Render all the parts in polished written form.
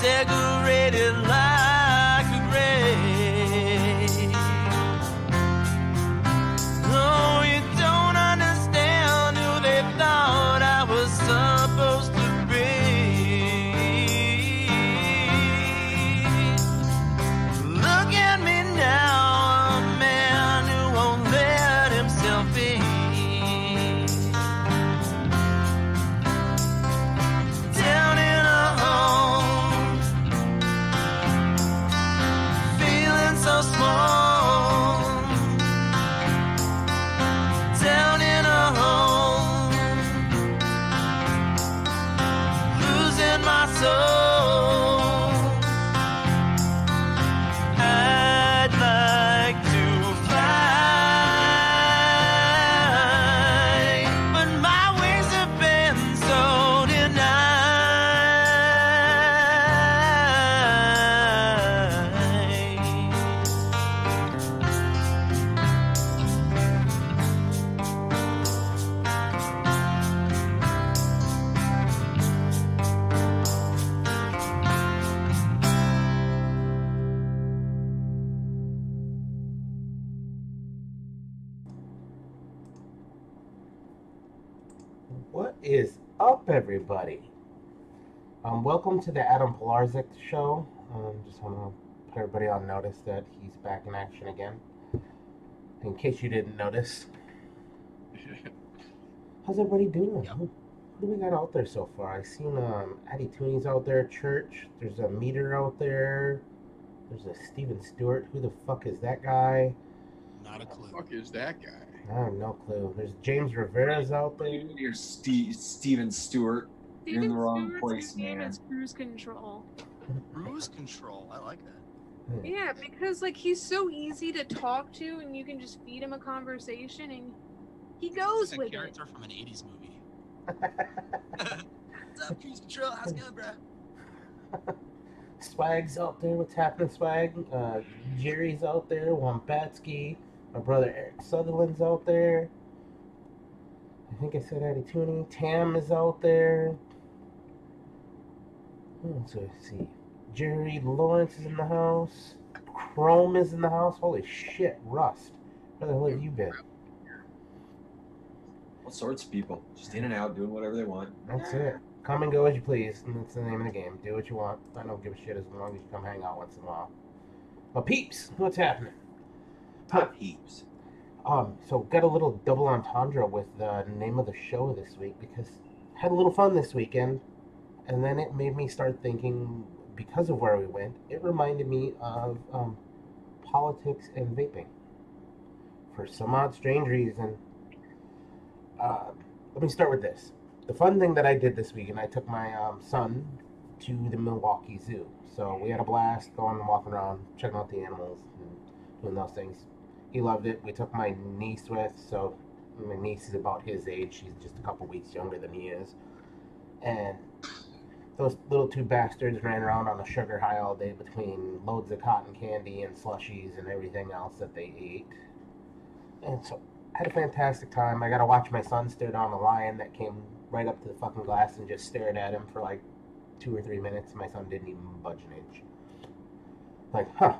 decorated like a grave. Oh, you don't understand who they thought I was supposed to be. Look at me now, a man who won't let himself be. Down in a home, feeling so small. Down in a home, losing my soul. I'd like to fly, but my wings have been so What is up, everybody? Welcome to the Adam Pilarczyk show. Just want to put everybody on notice that he's back in action again. In case you didn't notice. How's everybody doing? Yep. Who do we got out there so far? I seen Addy Toonies out there, Church. There's a Meter out there. There's a Steven Stewart. Who the fuck is that guy? Not a clue. Who the fuck is that guy? I have no clue. There's James Rivera's out there. You're Steven Stewart. You're in the wrong Steven's place, name man. is Cruise Control. Cruise control. I like that. Yeah, because like he's so easy to talk to, and you can just feed him a conversation, and he goes It's a with it. character from an 80s movie. What's up, Cruise control? How's it going, bro? Swag's out there. What's happening, Swag? Jerry's out there. Wambatsky. My brother Eric Sutherland's out there. I think I said Addy Tooney. Tam is out there. So let's see. Jerry Lawrence is in the house. Chrome is in the house. Holy shit, Rust. Where the hell have you been? All sorts of people. Just in and out, doing whatever they want. That's it. Come and go as you please. And that's the name of the game. Do what you want. I don't give a shit as long as you come hang out once in a while. But peeps, what's happening? Top heaps. So got a little double entendre with the name of the show this week because had a little fun this weekend, and then it made me start thinking, because of where we went, it reminded me of politics and vaping. For some odd strange reason. Let me start with this. The fun thing that I did this weekend, I took my son to the Milwaukee Zoo. So we had a blast going and walking around, checking out the animals and doing those things. He loved it. We took my niece with, so my niece is about his age. She's just a couple weeks younger than he is. And those little two bastards ran around on a sugar high all day between loads of cotton candy and slushies and everything else that they ate. And so I had a fantastic time. I got to watch my son stare down a lion that came right up to the fucking glass and just stared at him for like 2 or 3 minutes. My son didn't even budge an inch. Like, huh.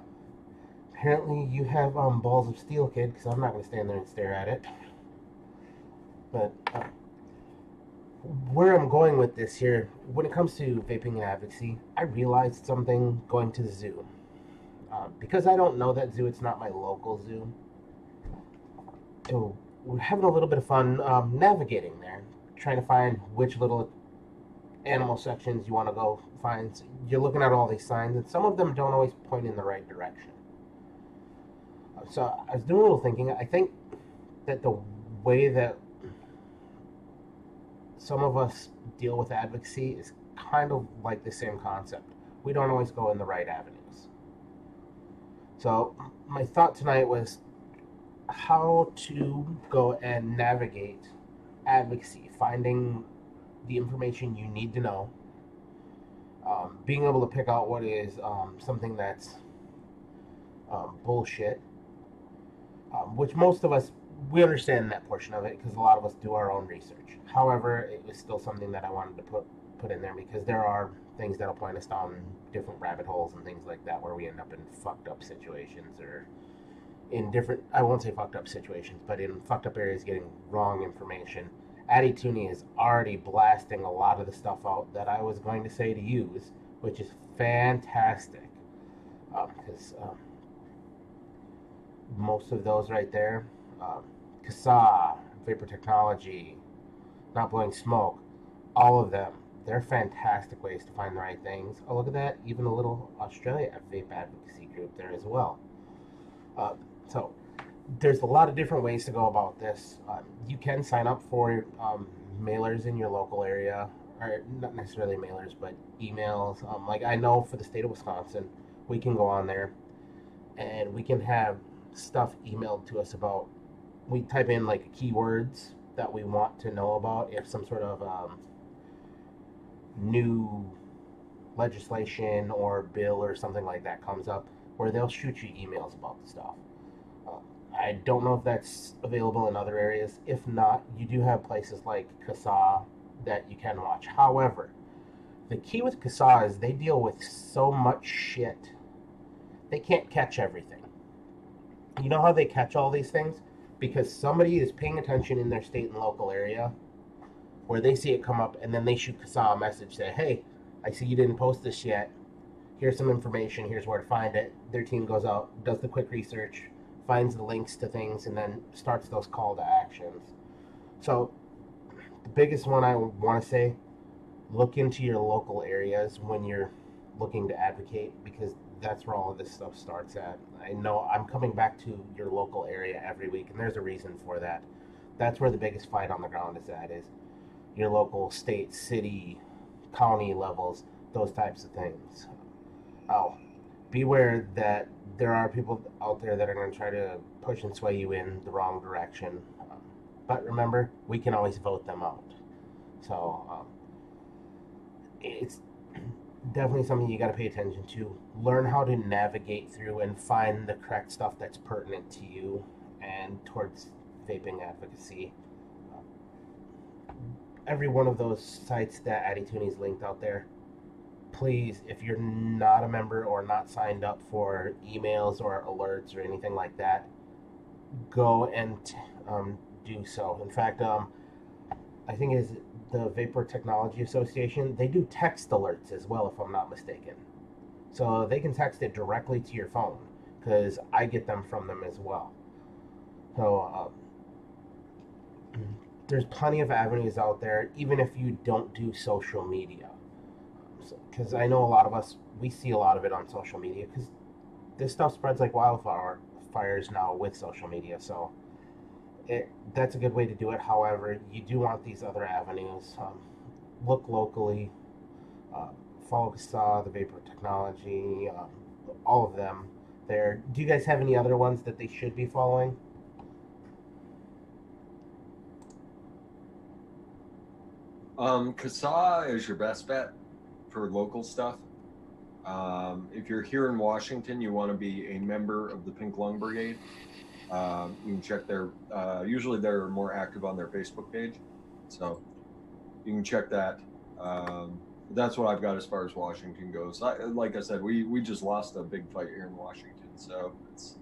Apparently you have balls of steel, kid, because I'm not going to stand there and stare at it. But where I'm going with this here, when it comes to vaping and advocacy, I realized something going to the zoo. Because I don't know that zoo, it's not my local zoo. So we're having a little bit of fun navigating there, trying to find which little animal sections you want to go find. So you're looking at all these signs, and some of them don't always point in the right direction. So I was doing a little thinking. I think that the way that some of us deal with advocacy is kind of like the same concept. We don't always go in the right avenues. So my thought tonight was how to go and navigate advocacy, finding the information you need to know, being able to pick out what is something that's bullshit, which most of us, we understand that portion of it because a lot of us do our own research. However, it was still something that I wanted to put in there because there are things that'll point us down different rabbit holes and things like that where we end up in fucked up situations or in different, I won't say fucked up situations, but in fucked up areas getting wrong information. Addy Tooney is already blasting a lot of the stuff out that I was going to say to use, which is fantastic. Because most of those right there, CASA, Vapor Technology, Not Blowing Smoke, all of them, they're fantastic ways to find the right things. Oh, look at that, even a little Australia Vape Advocacy group there as well. So there's a lot of different ways to go about this. You can sign up for mailers in your local area, or not necessarily mailers, but emails. Like I know for the state of Wisconsin, we can go on there and we can have stuff emailed to us about, we type in like keywords that we want to know about if some sort of new legislation or bill or something like that comes up, where they'll shoot you emails about the stuff. I don't know if that's available in other areas. If not, you do have places like CASA that you can watch. However, the key with CASA is they deal with so much shit. They can't catch everything. You know how they catch all these things? Because somebody is paying attention in their state and local area where they see it come up and then they shoot CASA a message, say, hey, I see you didn't post this yet. Here's some information. Here's where to find it. Their team goes out, does the quick research, finds the links to things, and then starts those call to actions. So the biggest one I want to say, look into your local areas when you're looking to advocate, because that's where all of this stuff starts at. I know I'm coming back to your local area every week, and there's a reason for that. That's where the biggest fight on the ground is at, is your local state, city, county levels, those types of things. Oh, beware that there are people out there that are going to try to push and sway you in the wrong direction. But remember, we can always vote them out. So it's definitely something you got to pay attention to. Learn how to navigate through and find the correct stuff that's pertinent to you and towards vaping advocacy. Every one of those sites that Addy Tooney's linked out there, please, if you're not a member or not signed up for emails or alerts or anything like that, go and do so. In fact, I think it's the Vapor Technology Association. They do text alerts as well, if I'm not mistaken. So they can text it directly to your phone, because I get them from them as well. So there's plenty of avenues out there, even if you don't do social media. Because I know a lot of us, we see a lot of it on social media, because this stuff spreads like wildfires now with social media. So that's a good way to do it. However, you do want these other avenues. Look locally, follow CASA, the Vapor Technology, all of them there. Do you guys have any other ones that they should be following? CASA is your best bet for local stuff. If you're here in Washington, you want to be a member of the Pink Lung Brigade. You can check their, usually they're more active on their Facebook page. So you can check that. That's what I've got as far as Washington goes. Like I said, we just lost a big fight here in Washington. So it's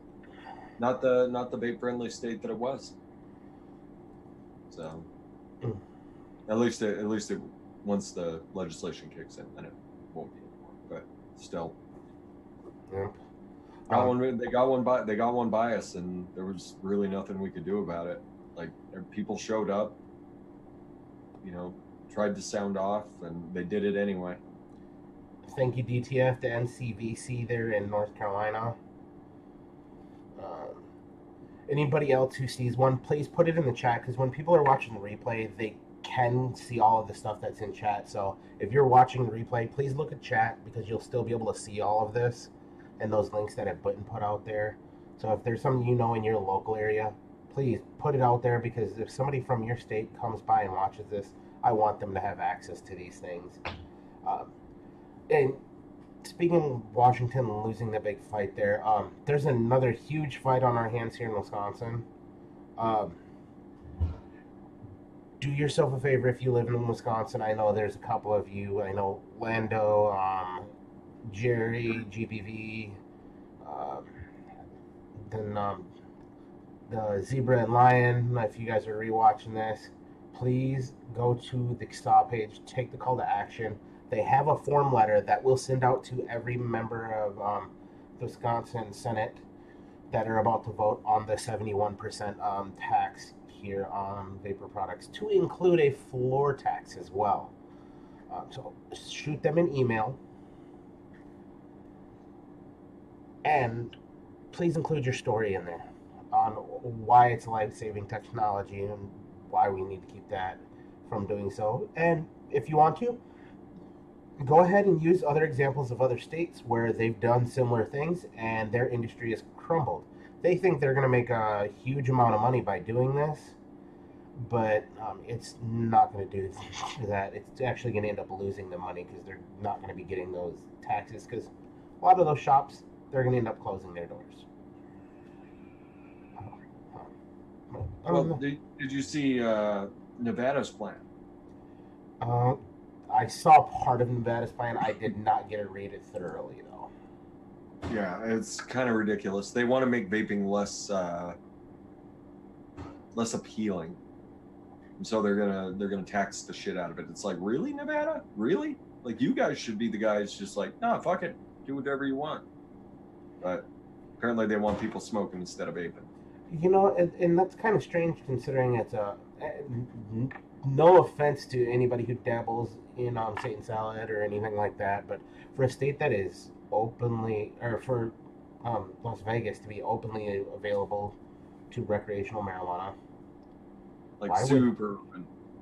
not the vape friendly state that it was. So at least it once the legislation kicks in, then it won't be anymore. But still, Yeah. they got one by us, and there was really nothing we could do about it. Like, people showed up, tried to sound off, and they did it anyway. Thank you, DTF, to NCVC there in North Carolina. Anybody else who sees one, please put it in the chat, because when people are watching the replay, they can see all of the stuff that's in chat. So if you're watching the replay, please look at chat, because you'll still be able to see all of this and those links that have been put out there. So if there's something in your local area, please put it out there, because if somebody from your state comes by and watches this, I want them to have access to these things. And speaking of Washington losing the big fight there, there's another huge fight on our hands here in Wisconsin. do yourself a favor if you live in Wisconsin. I know there's a couple of you. I know Lando, Jerry, GBV, um, then the Zebra and Lion. If you guys are rewatching this, please go to the stop page, take the call to action. They have a form letter that we'll send out to every member of the Wisconsin Senate that are about to vote on the 71% tax here on vapor products, to include a floor tax as well. So shoot them an email, and please include your story in there on why it's life-saving technology and why we need to keep that from doing so. And if you want to, go ahead and use other examples of other states where they've done similar things and their industry has crumbled. They think they're going to make a huge amount of money by doing this, but it's not going to do that. It's actually going to end up losing the money because they're not going to be getting those taxes, because a lot of those shops, they're going to end up closing their doors. Well, did you see Nevada's plan? I saw part of Nevada's plan. I did not get to read it thoroughly, though. Yeah, it's kind of ridiculous. They want to make vaping less appealing, and so they're gonna tax the shit out of it. It's like, really, Nevada? Really? Like, you guys should be the guys just like, nah, fuck it, do whatever you want. But apparently, they want people smoking instead of vaping. You know, and that's kind of strange considering it's a. No offense to anybody who dabbles in Satan salad or anything like that, but for a state that is openly, or for Las Vegas to be openly available to recreational marijuana, like super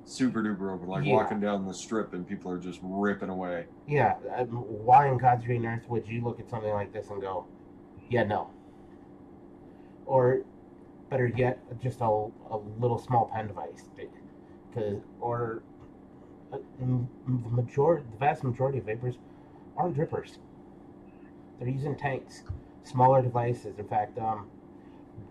duper open, like walking down the strip and people are just ripping away. Yeah, why in God's green earth would you look at something like this and go, yeah, no? Or better yet, just a little small pen device. Or the vast majority of vapors aren't drippers. They're using tanks, smaller devices. In fact,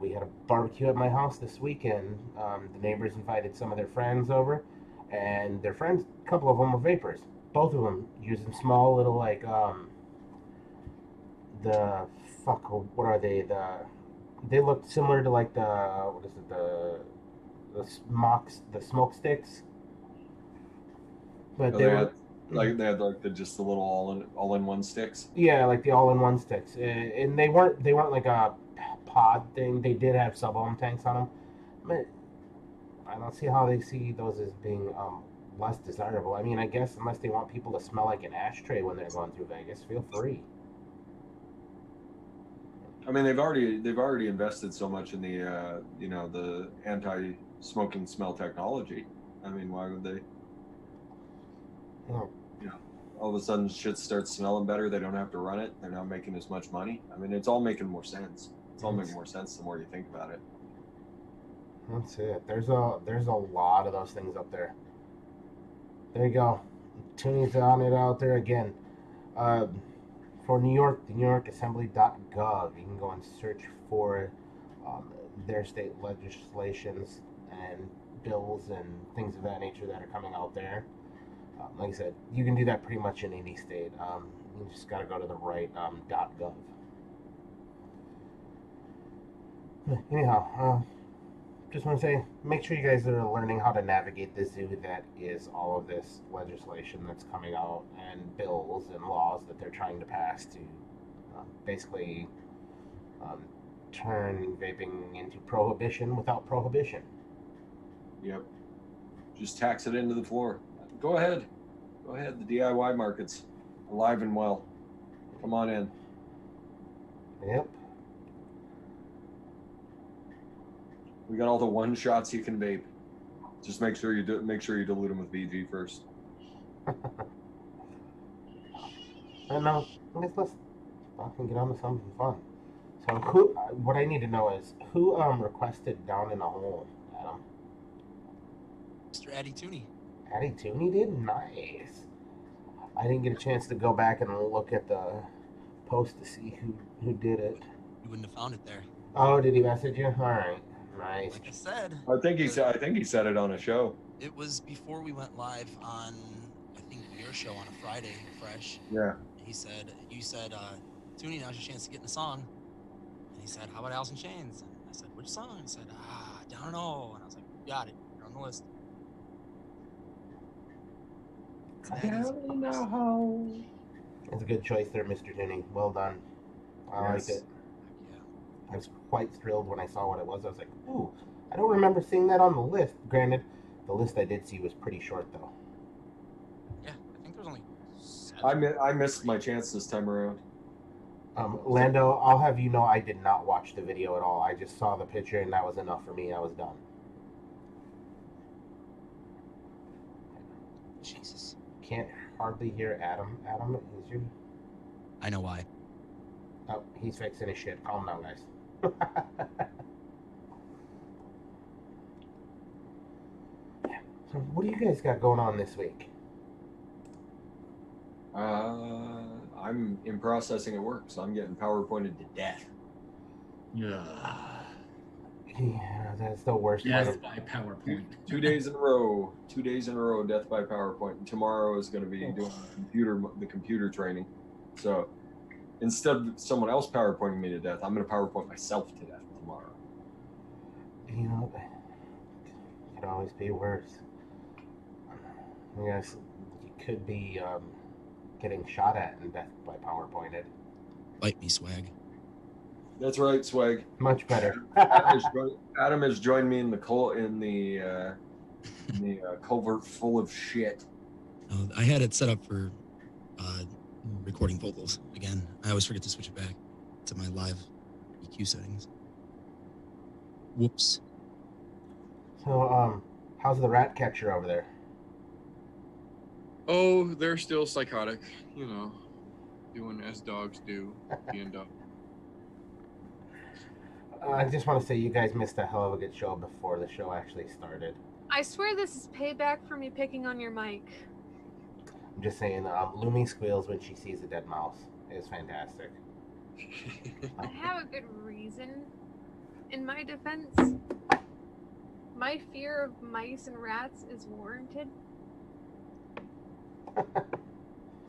we had a barbecue at my house this weekend. The neighbors invited some of their friends over, and their friends, a couple of them were vapors. Both of them using small little, like, what are they? They looked similar to, like, the smoke sticks, but they had just the little all-in-one sticks. Yeah, like the all-in-one sticks, and they weren't like a pod thing. They did have sub-ohm tanks on them, but I don't see how they see those as being less desirable. I mean, I guess unless they want people to smell like an ashtray when they're going through Vegas, feel free. I mean, they've already invested so much in the the anti-smoking smell technology. I mean, why would they? Oh. All of a sudden shit starts smelling better. They don't have to run it. They're not making as much money. I mean, it's all making more sense. It's all making more sense the more you think about it. That's it. There's a lot of those things up there. There you go. Tony's on it out there again. For New York, the NewYorkAssembly.gov, you can go and search for their state legislations and bills and things of that nature that are coming out there. Like I said, you can do that pretty much in any state. You just got to go to the right .gov. Anyhow, just want to say, make sure you guys are learning how to navigate the zoo that is all of this legislation that's coming out and bills and laws that they're trying to pass to basically turn vaping into prohibition without prohibition. Yep. Just tax it into the floor. Go ahead. The DIY market's alive and well. Come on in. Yep. We got all the one shots you can vape. Just make sure you dilute them with VG first. And now, I guess let's fucking get on to something fun. So, what I need to know is who requested Down in a Hole, Adam? Mr. Addy Tooney. Addy Tooney did? Nice. I didn't get a chance to go back and look at the post to see who did it. You wouldn't have found it there. Oh, did he message you? All right. Nice. Like I said. I think he said it on a show. It was before we went live on, I think, your show on a Friday, Fresh. Yeah. He said, you said, Toonie, now's your chance to get in the song. And he said, how about Alice in Chains? And I said, which song? He said, Down and Oh. And I was like, got it. You're on the list. It's that easy. It's a good choice there, Mr. Tooney. Well done. I liked it. Yeah. I was quite thrilled when I saw what it was. I was like, ooh, I don't remember seeing that on the list. Granted, the list I did see was pretty short, though. Yeah, I think there's only 7. I missed my chance this time around. Lando, I'll have you know I did not watch the video at all. I just saw the picture, and that was enough for me. I was done. Jesus. Can't hardly hear Adam. Adam, is you? I know why. Oh, he's fixing his shit. Calm down, guys. So what do you guys got going on this week? I'm in processing at work, so I'm getting PowerPointed to death. Yeah. Yeah, that's the worst Death part. by PowerPoint. 2 days in a row. 2 days in a row, death by PowerPoint. And tomorrow is going to be doing the computer training. So instead of someone else PowerPointing me to death, I'm going to PowerPoint myself to death tomorrow. You know, it could always be worse. Yes, you could be getting shot at and death by PowerPointed. Bite me, Swag. That's right, Swag. Much better. Adam has joined me in the culvert full of shit. I had it set up for recording vocals again. I always forget to switch it back to my live EQ settings. Whoops. So, how's the rat catcher over there? Oh, they're still psychotic, you know, doing as dogs do, being dogs. I just want to say you guys missed a hell of a good show before the show actually started. I swear this is payback for me picking on your mic. I'm just saying, Lumi squeals when she sees a dead mouse. It's fantastic. I have a good reason. In my defense, my fear of mice and rats is warranted.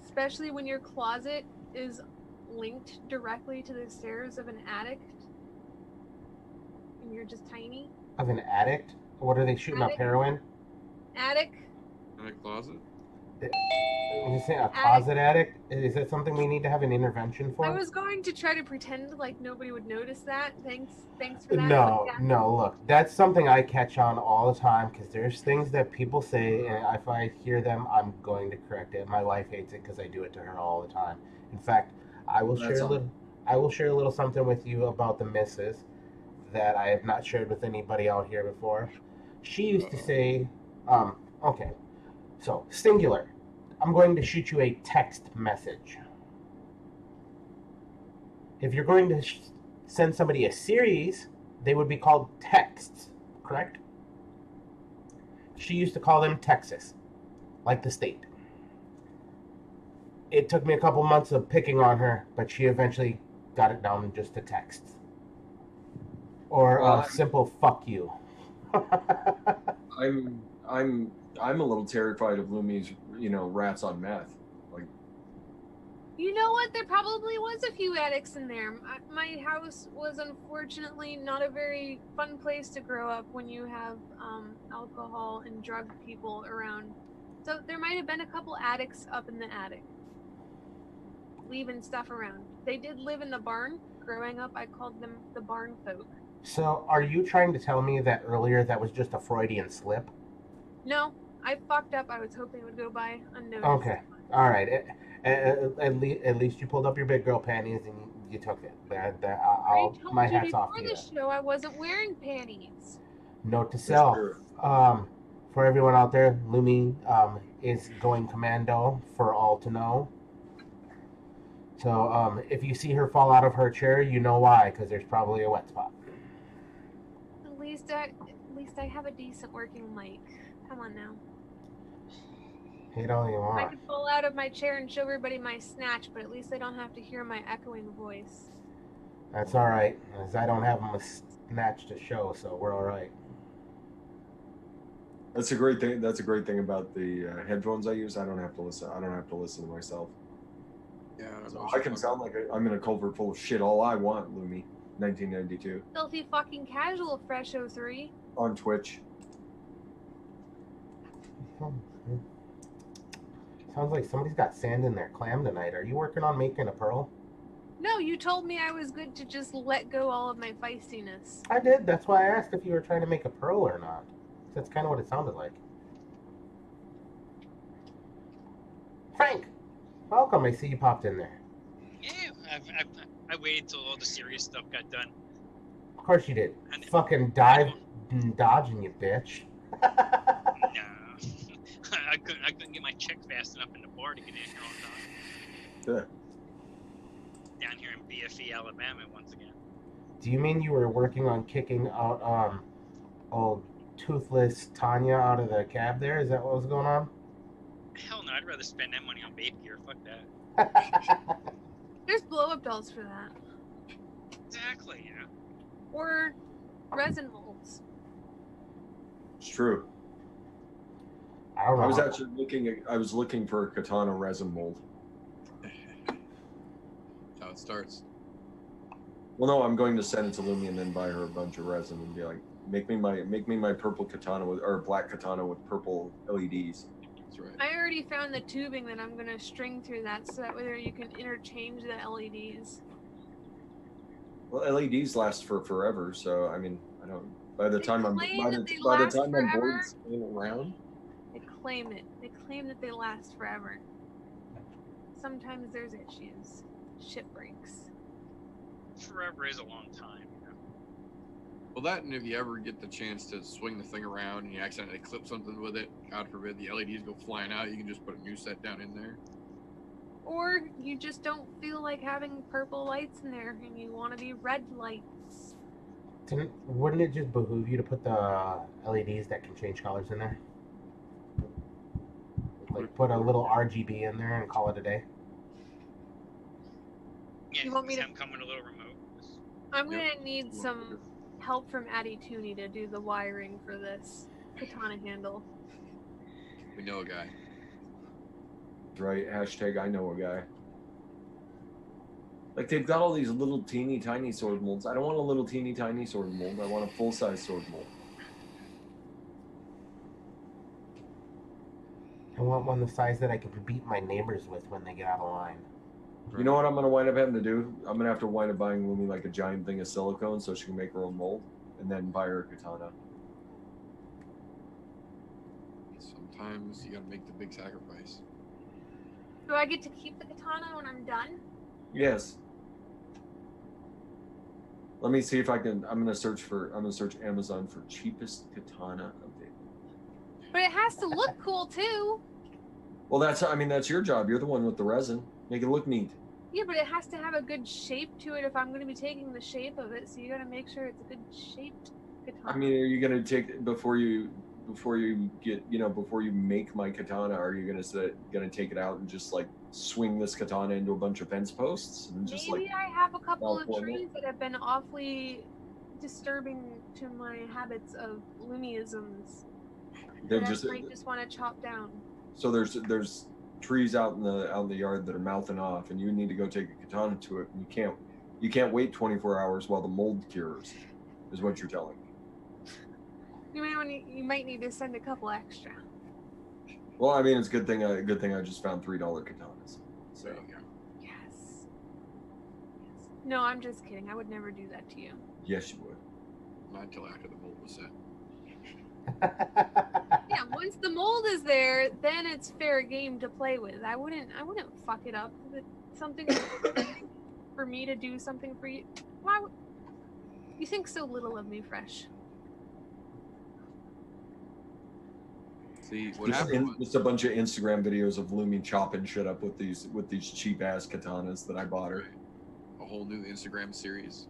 Especially when your closet is linked directly to the stairs of an addict. And you're just tiny. Of an addict? What are they shooting up, heroin? Attic. In a closet? You saying a closet addict? Is that something we need to have an intervention for? I was going to try to pretend like nobody would notice that. Thanks for that. No, look, that's something I catch on all the time because there's things that people say, and if I hear them, I'm going to correct it. My wife hates it because I do it to her all the time. In fact, I will share a little something with you about the missus that I have not shared with anybody out here before. She used to say, okay, so singular. I'm going to shoot you a text message. If you're going to send somebody a series, they would be called texts, correct? She used to call them Texas, like the state. It took me a couple months of picking on her, but she eventually got it down just to texts. Or a simple fuck you. I'm a little terrified of Lumi's, rats on meth. Like, you know what? There probably was a few addicts in there. My house was unfortunately not a very fun place to grow up when you have alcohol and drug people around. So there might have been a couple addicts up in the attic, leaving stuff around. They did live in the barn. Growing up, I called them the barn folk. So are you trying to tell me that earlier that was just a Freudian slip? No. I fucked up. I was hoping it would go by unnoticed. Okay. All right. At least you pulled up your big girl panties and you took it. My hat's off to you. Before the show, I wasn't wearing panties. Note to self. For everyone out there, Lumi is going commando for all to know. So if you see her fall out of her chair, you know why, because there's probably a wet spot. At least I have a decent working mic. Come on now. Hate all you want. I could fall out of my chair and show everybody my snatch, but at least they don't have to hear my echoing voice. That's all right, as I don't have a snatch to show, so we're all right. That's a great thing. That's a great thing about the headphones I use. I don't have to listen. I don't have to listen to myself. Yeah, So I can sound like I'm in a culvert full of shit all I want, Lumi. 1992 Filthy fucking casual, Fresho 3. on Twitch. Sounds like somebody's got sand in their clam tonight. Are you working on making a pearl? No, you told me I was good to just let go all of my feistiness. I did. That's why I asked if you were trying to make a pearl or not. That's kind of what it sounded like. Frank, welcome. I see you popped in there. Yeah, I waited till all the serious stuff got done. Of course you did. And Fucking dive and dodging, you bitch. Nah, I couldn't get my check fast enough in the bar to get in here on time. Down here in BFE, Alabama, once again. Do you mean you were working on kicking out old toothless Tanya out of the cab there? Is that what was going on? Hell no, I'd rather spend that money on vape gear. Fuck that. There's blow-up dolls for that. Exactly, yeah. Or resin molds. It's true. I don't know. I was actually looking for a katana resin mold. That's how it starts. Well, no, I'm going to send it to Lumi and then buy her a bunch of resin and be like, make me my purple katana or black katana with purple LEDs. That's right. I already found the tubing that I'm gonna string through that, so that way you can interchange the LEDs. Well, LEDs last for forever, so I mean, I don't. By the They time I'm claim by that the, they by the last time I'm forever. bored staying around. They claim it. They claim that they last forever. Sometimes there's issues. Shit breaks. Forever is a long time, you know. Well, that, and if you ever get the chance to swing the thing around and you accidentally clip something with it, God forbid the LEDs go flying out, you can just put a new set down in there. Or you just don't feel like having purple lights in there and you want to be red lights. Wouldn't it just behoove you to put the LEDs that can change colors in there? Like put a little RGB in there and call it a day? Yeah, You want me to- I'm coming a little remote. I'm gonna need some help from Addie Tooney to do the wiring for this katana handle. We know a guy. Right, hashtag I know a guy. Like they've got all these little teeny tiny sword molds. I don't want a little teeny tiny sword mold. I want a full size sword mold. I want one the size that I can beat my neighbors with when they get out of line. You know what I'm gonna wind up having to do? I'm gonna have to wind up buying Lumi like a giant thing of silicone so she can make her own mold, and then buy her a katana. Sometimes you gotta make the big sacrifice. Do I get to keep the katana when I'm done? Yes. Let me see if I can. I'm gonna search Amazon for cheapest katana available. But it has to look cool too. Well, that's your job. You're the one with the resin. Make it look neat. Yeah, but it has to have a good shape to it if I'm going to be taking the shape of it. So you got to make sure it's a good shaped katana. I mean, are you gonna take before you make my katana? Are you gonna take it out and just like swing this katana into a bunch of fence posts and just Maybe like? I have a couple of malform it? trees that have been awfully disturbing to my habits of Lumiisms. They've That just I might just want to chop down. so there's trees out in the yard that are mouthing off, and you need to go take a katana to it, and you can't wait 24 hours while the mold cures, is what you're telling me. You might need to send a couple extra. Well, I mean, it's a good thing I just found $3 katanas. So There you go. Yes. No, I'm just kidding. I would never do that to you. yes, you would. Not until after the mold was set. Yeah, once the mold is there, then it's fair game to play with. I wouldn't fuck it up. If it's something for me to do something for you. Why would you think so little of me, Fresh? See, what happened was, Just a bunch of Instagram videos of Lumi chopping shit up with these cheap ass katanas that I bought her. a whole new Instagram series.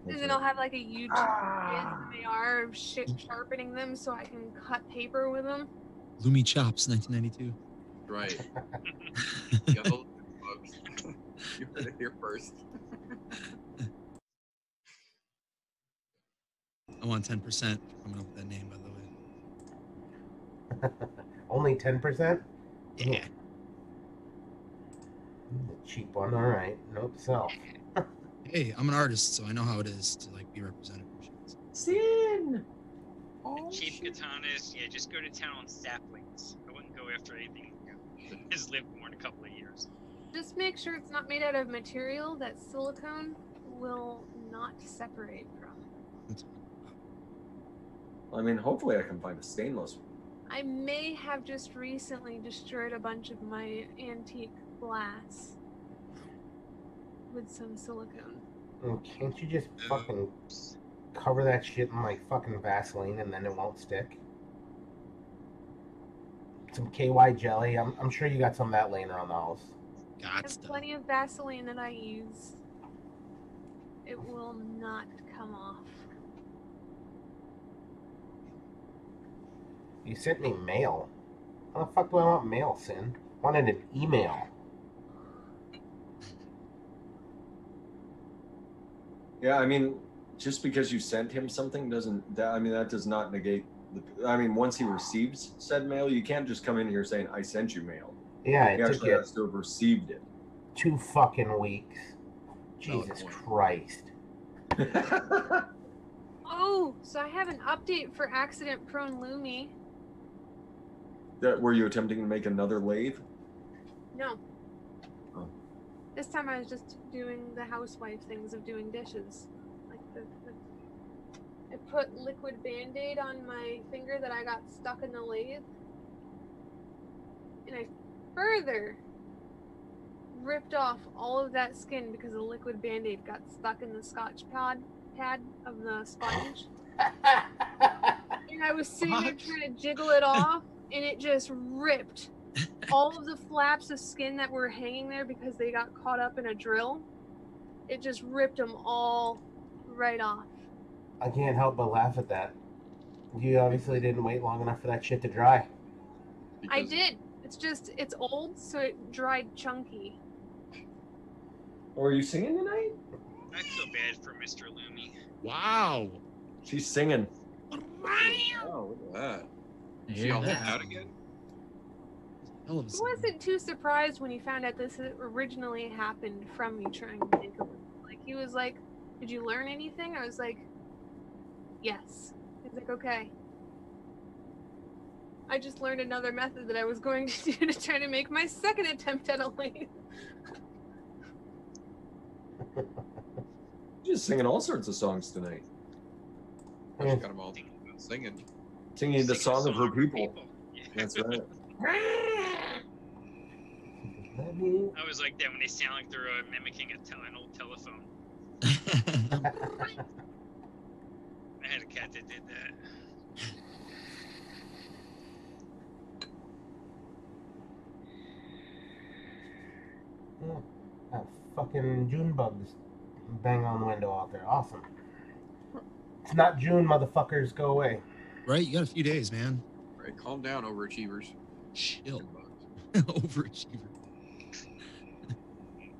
And then I'll have like a YouTube ASMR of sharpening them so I can cut paper with them. Lumi Chops, 1992. Right. Yellow bugs. You heard it here first. I want 10% coming up with that name, by the way. Only 10%? Yeah. The cheap one, alright. Note to self. Hey, I'm an artist, so I know how it is to like be represented. Sin! Oh, Cheap shit. katanas, yeah, just go to town on saplings. I wouldn't go after anything that has lived more than a couple of years. Just make sure it's not made out of material that silicone will not separate from. I mean, hopefully I can find a stainless one. I may have just recently destroyed a bunch of my antique glass with some silicone. Can't you just fucking cover that shit in like fucking Vaseline and then it won't stick? Some KY jelly. I'm sure you got some of that laying around the house. I have plenty of Vaseline that I use. It will not come off. You sent me mail. How the fuck do I want mail, Sin? Wanted an email. Yeah, I mean, just because you sent him something doesn't, that does not negate once he receives said mail, you can't just come in here saying, I sent you mail. Yeah, He it took actually you has to have received it. 2 fucking weeks. Jesus Christ. Oh, so I have an update for accident-prone Lumi. Were you attempting to make another lathe? No. Oh. This time I was just doing the housewife things of doing dishes. Like I put liquid Band-Aid on my finger that I got stuck in the lathe. And I further ripped off all of that skin because the liquid Band-Aid got stuck in the Scotch pad of the sponge. And I was sitting there trying to jiggle it off, and it just ripped all of the flaps of skin that were hanging there because they got caught up in a drill. It just ripped them all right off. I can't help but laugh at that. You obviously didn't wait long enough for that shit to dry. I did. It's old, so it dried chunky. Oh, are you singing tonight? I feel bad for Mr. Loomy. Wow. She's singing. Oh, look at that. Is she all out again? I wasn't too surprised when he found out this originally happened from me trying to make him. Like, he was like, did you learn anything? I was like, yes. He's like, okay. I just learned another method that I was going to do to try to make my second attempt at a lathe. Just singing all sorts of songs tonight. She got them all singing. Singing the song of her people. Yeah. That's right. I was like that when they sound like they're mimicking an old telephone. I had a cat that did that. Yeah, that fucking June bugs bang on the window out there. Awesome. It's not June, motherfuckers. Go away. Right? You got a few days, man. Right, calm down, overachievers. Chill. Overachiever.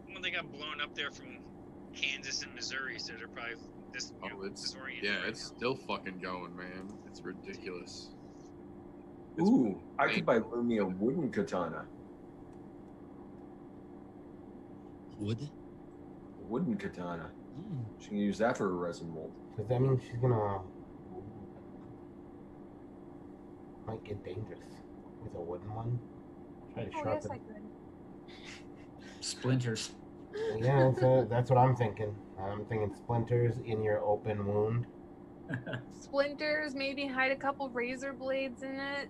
Well, they got blown up there from Kansas and Missouri, so they're probably disoriented. Yeah, it's still fucking going, man. It's ridiculous. Ooh, I could buy Lumi a wooden katana. Wood? A wooden katana. Mm. She can use that for a resin mold. Does that mean she's gonna... might get dangerous with a wooden one? Try to sharpen. Yes, I could. Splinters. Yeah, that's what I'm thinking. I'm thinking splinters in your open wound. Splinters, maybe hide a couple razor blades in it.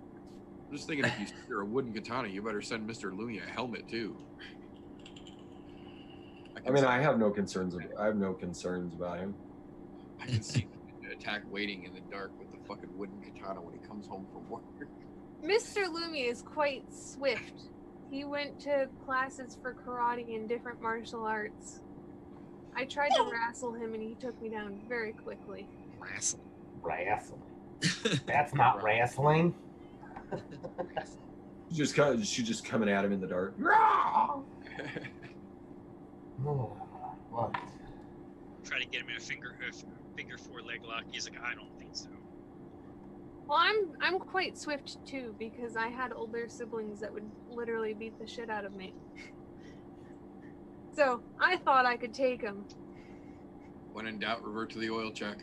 I'm just thinking if you steer a wooden katana, you better send Mr. Lumia a helmet too. I have no concerns. I have no concerns about him. I can see the attack waiting in the dark with the fucking wooden katana when he comes home from work. Mr. Loomy is quite swift. He went to classes for karate and different martial arts. I tried to wrestle him and he took me down very quickly. Wrestling. Wrestling. That's not wrestling. She's just coming at him in the dark. What? Try to get him in a figure four leg lock. He's like, I don't think so. Well, I'm quite swift too because I had older siblings that would literally beat the shit out of me. So I thought I could take them. When in doubt, revert to the oil check.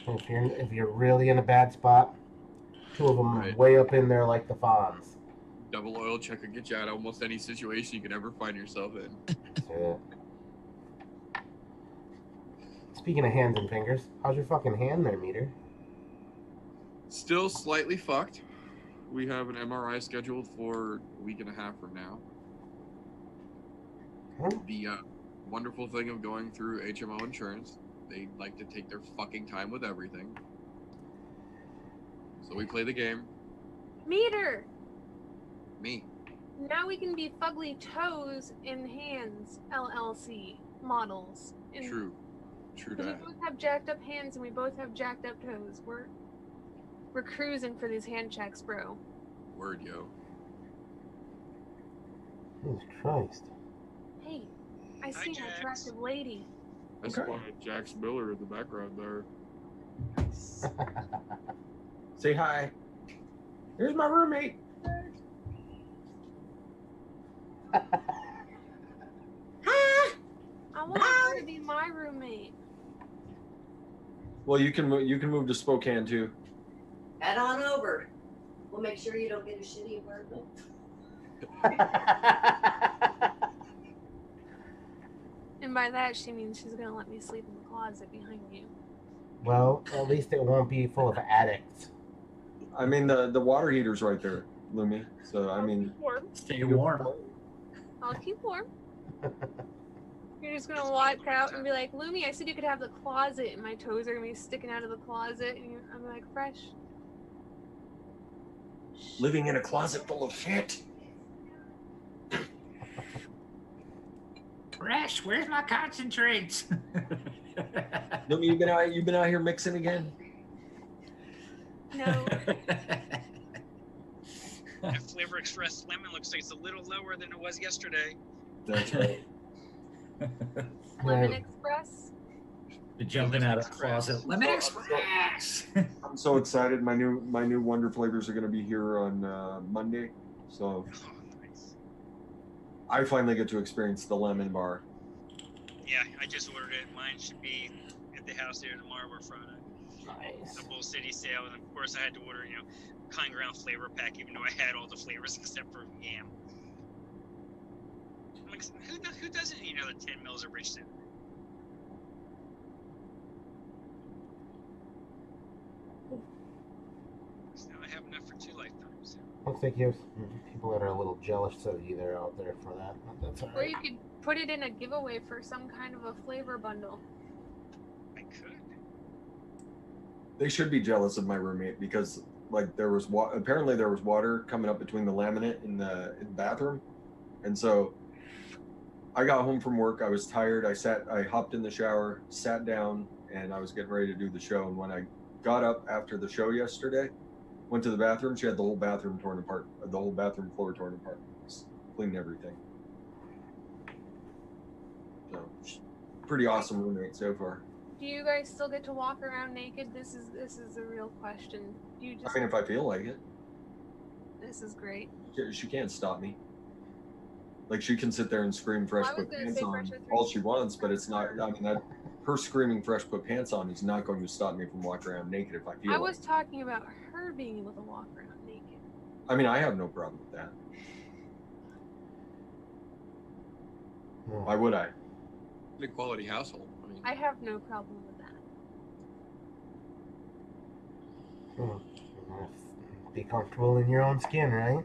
If you're really in a bad spot, two of them Right. way up in there like the Fonz. Double oil check will get you out of almost any situation you could ever find yourself in. Yeah. Speaking of hands and fingers, how's your fucking hand there, Meter? Still slightly fucked. We have an MRI scheduled for a week and a half from now. Huh? The wonderful thing of going through HMO insurance, they like to take their fucking time with everything. So we play the game. Meter. Me. Now we can be fugly toes and hands LLC models. And True. True because we that. both have jacked up hands and we both have jacked up toes. We're cruising for these hand checks, bro. Word, yo. Jesus Christ. Hey, I Hi, see an Jax. attractive lady. I spotted Jack Miller in the background there. Say hi. Here's my roommate. I want her to be my roommate. Well, you can move to Spokane too. Head on over. We'll make sure you don't get a shitty apartment. And by that, she means she's gonna let me sleep in the closet behind you. Well, at least it won't be full of addicts. I mean, the water heater's right there, Lumi. So I mean, Warm. Stay warm. I'll keep warm. You're just gonna walk out and be like, Lumi, I said you could have the closet, and my toes are gonna be sticking out of the closet, and I'm like, fresh. living in a closet full of shit. Fresh, where's my concentrates? Lumi, you've been out here mixing again. No. That Flavor Express lemon looks like it's a little lower than it was yesterday. That's right. Lemon Express. You're jumping out of the closet. Lemon Express. I'm so excited. My new Wonder flavors are going to be here on Monday. So Oh, nice. I finally get to experience the lemon bar. Yeah, I just ordered it. Mine should be at the house there tomorrow or Friday. Nice. The Bull City sale, and of course I had to order, Kind Ground flavor pack, even though I had all the flavors except for yam. I'm like, who doesn't need another 10 mils of rich cinnamon? So I have enough for 2 lifetimes. Looks like you have people that are a little jealous of you there out there for that. But that's Or alright. you could put it in a giveaway for some kind of a flavor bundle. I could. They should be jealous of my roommate because like apparently there was water coming up between the laminate in the bathroom, and so I got home from work. I was tired. I hopped in the shower, sat down, and I was getting ready to do the show. And when I got up after the show yesterday, went to the bathroom. She had the whole bathroom torn apart, the whole bathroom floor torn apart. Just cleaned everything. So, pretty awesome roommate so far. Do you guys still get to walk around naked? This is a real question. Do you just? I mean, if I feel like it, This is great. she can't stop me. Like she can sit there and scream fresh I was put gonna pants say on fresh with all three she wants, but it's not. I mean, her screaming fresh put pants on is not going to stop me from walking around naked if I feel I like was it. talking about her being able to walk around naked. I mean, I have no problem with that. Why would I? An equality household. I mean, I have no problem with that. Be comfortable in your own skin, right?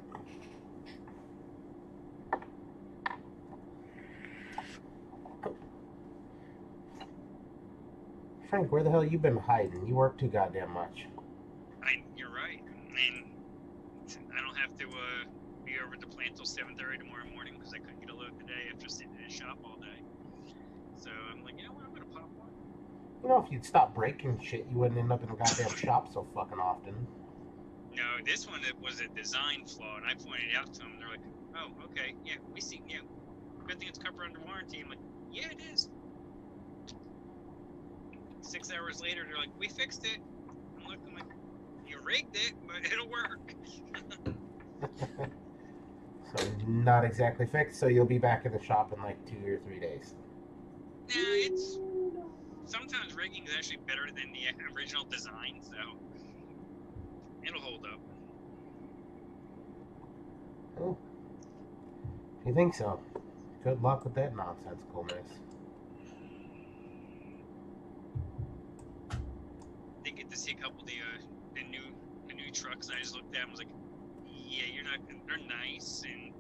Frank, where the hell you been hiding? You work too goddamn much. You're right. I mean, I don't have to be over at the plant till 7:30 tomorrow morning because I couldn't get a load today after sitting in the shop all day. So I'm like, you know what? I'm gonna pop one. You know, if you'd stop breaking shit, you wouldn't end up in a goddamn shop so fucking often. No, this one it was a design flaw, and I pointed it out to them. They're like, "Oh, okay, yeah, we see. Yeah, good thing it's covered under warranty." I'm like, "Yeah, it is." 6 hours later, they're like, we fixed it. I'm like, you rigged it, but it'll work. So not exactly fixed. So you'll be back in the shop in like 2 or 3 days. Yeah, it's sometimes rigging is actually better than the original design, so it'll hold up. Oh, if you think so, good luck with that nonsensicalness. Did get to see a couple of the new trucks, and I just looked at them and was like, yeah, they're nice and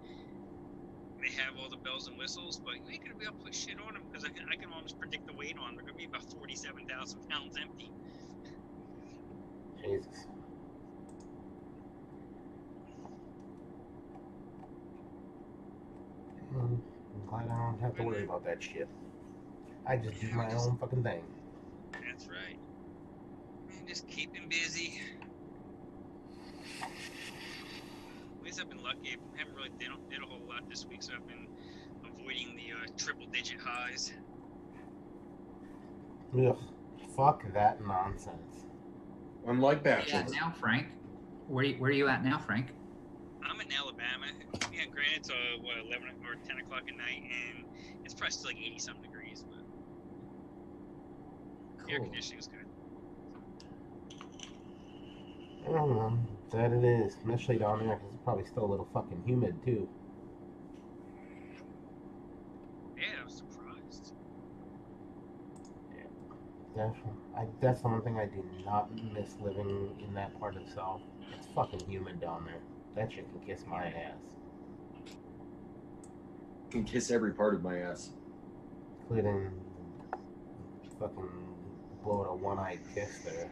they have all the bells and whistles, but you ain't gonna be able to put shit on them because I can almost predict the weight on them. They're gonna be about 47,000 pounds empty. Jesus. I'm glad I don't have to worry about that shit. I just do my own fucking thing. That's right. And just keeping busy. At least I've been lucky. I haven't really did a whole lot this week, so I've been avoiding the triple-digit highs. Ugh. Fuck that nonsense. Unlike Where are you batches. at now, Frank? Where are you at now, Frank? I'm in Alabama. Yeah, granted, it's 11 or 10 o'clock at night, and it's probably still like 80-something degrees, but air Cool. conditioning is good. I don't know. That it is. Especially down there, because it's probably still a little fucking humid, too. Yeah, I was surprised. That's the one thing I do not miss living in that part of the South. It's fucking humid down there. That shit can kiss my ass. Can kiss every part of my ass. Including fucking blow it a one-eyed kiss there.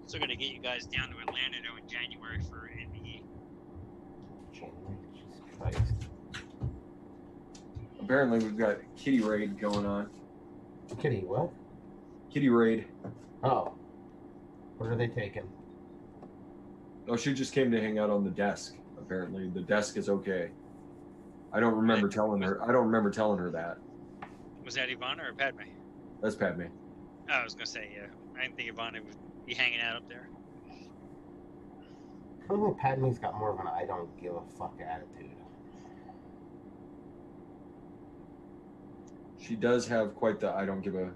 Still gonna get you guys down to Atlanta though in January for NBE. January, Jesus Christ. Apparently, we've got kitty raid going on. Kitty, what? Kitty raid. Oh. What are they taking? Oh, she just came to hang out on the desk. Apparently, the desk is okay. I don't remember telling her. I don't remember telling her that. Was that Ivana or Padme? That's Padme. Oh, I was gonna say, yeah. I didn't think Ivana would be hanging out up there. I feel like Padme's got more of an I don't give a fuck attitude. She does have quite the I don't give a.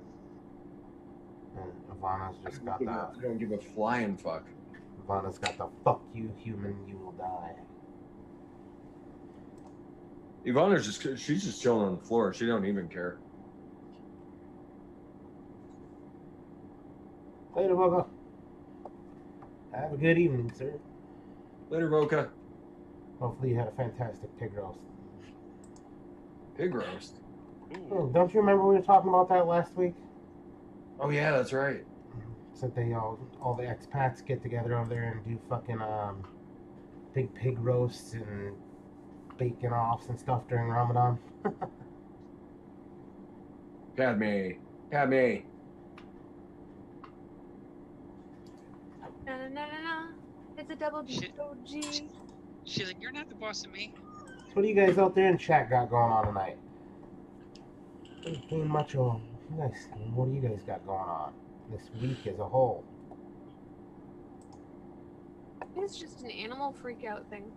And Ivana's just got the I don't give a flying fuck. Ivana's got the fuck you human, you will die. Ivana's she's just chilling on the floor. She don't even care. Later, Boga. Have a good evening, sir. Later, Voka. Hopefully you had a fantastic pig roast. Pig roast. Oh, don't you remember we were talking about that last week? Oh yeah, that's right. Said they all the expats get together over there and do fucking big pig roasts and bacon offs and stuff during Ramadan. Padme. No. It's a double G. Shit. She's like, you're not the boss of me. So what do you guys out there in chat got going on tonight? Pretty much all. Nice. What do you guys got going on this week as a whole? It's just an animal freak out thing.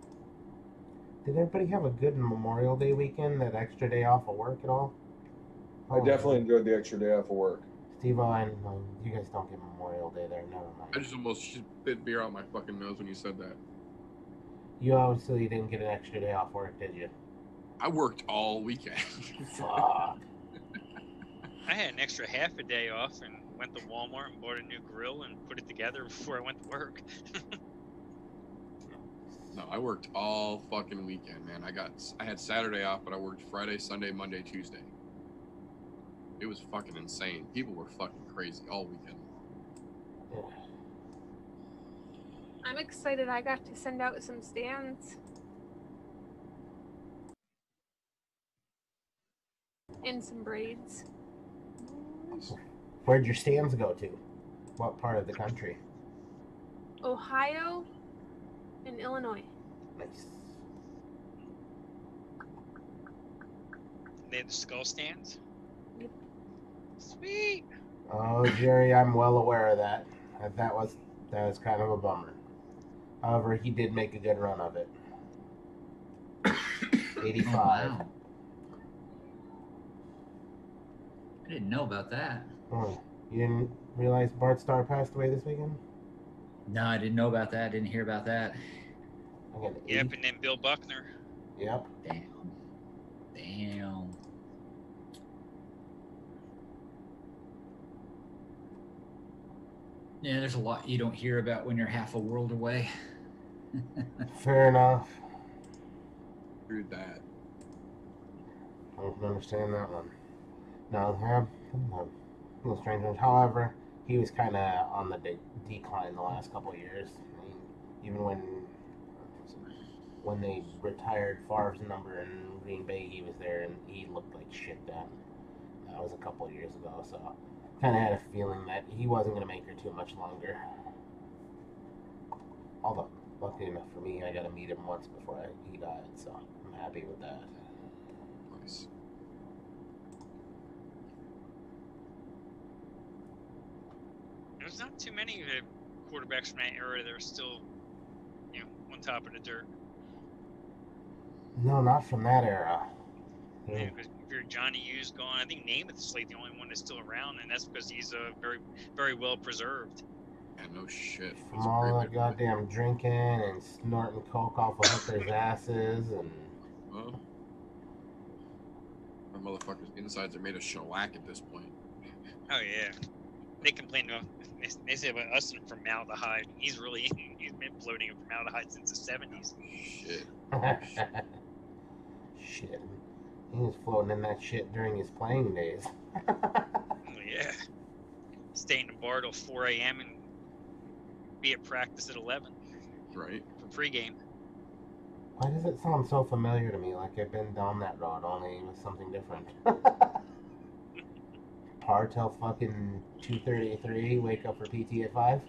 Did everybody have a good Memorial Day weekend? That extra day off of work at all? I definitely enjoyed the extra day off of work. Steve, you guys don't get Memorial Day there. Never mind. I just almost spit beer out my fucking nose when you said that. You obviously didn't get an extra day off work, did you? I worked all weekend. Fuck. I had an extra half a day off and went to Walmart and bought a new grill and put it together before I went to work. No, I worked all fucking weekend, man. I had Saturday off, but I worked Friday, Sunday, Monday, Tuesday. It was fucking insane. People were fucking crazy all weekend. Yeah. I'm excited I got to send out some stands. And some braids. Where'd your stands go to? What part of the country? Ohio and Illinois. Nice. They had the skull stands. Sweet. Oh, Jerry, I'm well aware of that. That was kind of a bummer. However, he did make a good run of it. 85. Oh, wow. I didn't know about that. Oh, you didn't realize Bart Starr passed away this weekend? No, I didn't know about that. Didn't hear about that. Again, Yep, and then Bill Buckner. Yep. Damn. Yeah, there's a lot you don't hear about when you're half a world away. Fair enough. Through that. I can understand that one. No, a little strange. However, he was kind of on the decline the last couple of years. I mean, even when they retired Favre's number in Green Bay, he was there and he looked like shit then. That was a couple of years ago, so kind of had a feeling that he wasn't going to make her too much longer. Although, lucky enough for me, I got to meet him once before he died, so I'm happy with that. Nice. There's not too many quarterbacks from that era that are still, on top of the dirt. No, not from that era. Yeah, because if you're Johnny U's gone, I think Namath is like the only one that's still around, and that's because he's very, very well preserved. Yeah, no shit. From all that goddamn drinking and snorting coke off of hookers' asses and... Well, our motherfuckers' insides are made of shellac at this point. Oh yeah, they complain about. They say about us and formaldehyde. He's been floating in formaldehyde since the 70s. Shit. Shit. He was floating in that shit during his playing days. Oh yeah, stay in the bar till 4 a.m. and be at practice at 11. Right. For pregame. Why does it sound so familiar to me? Like I've been down that road, only with something different. Par till fucking 2:33. Wake up for PT at 5.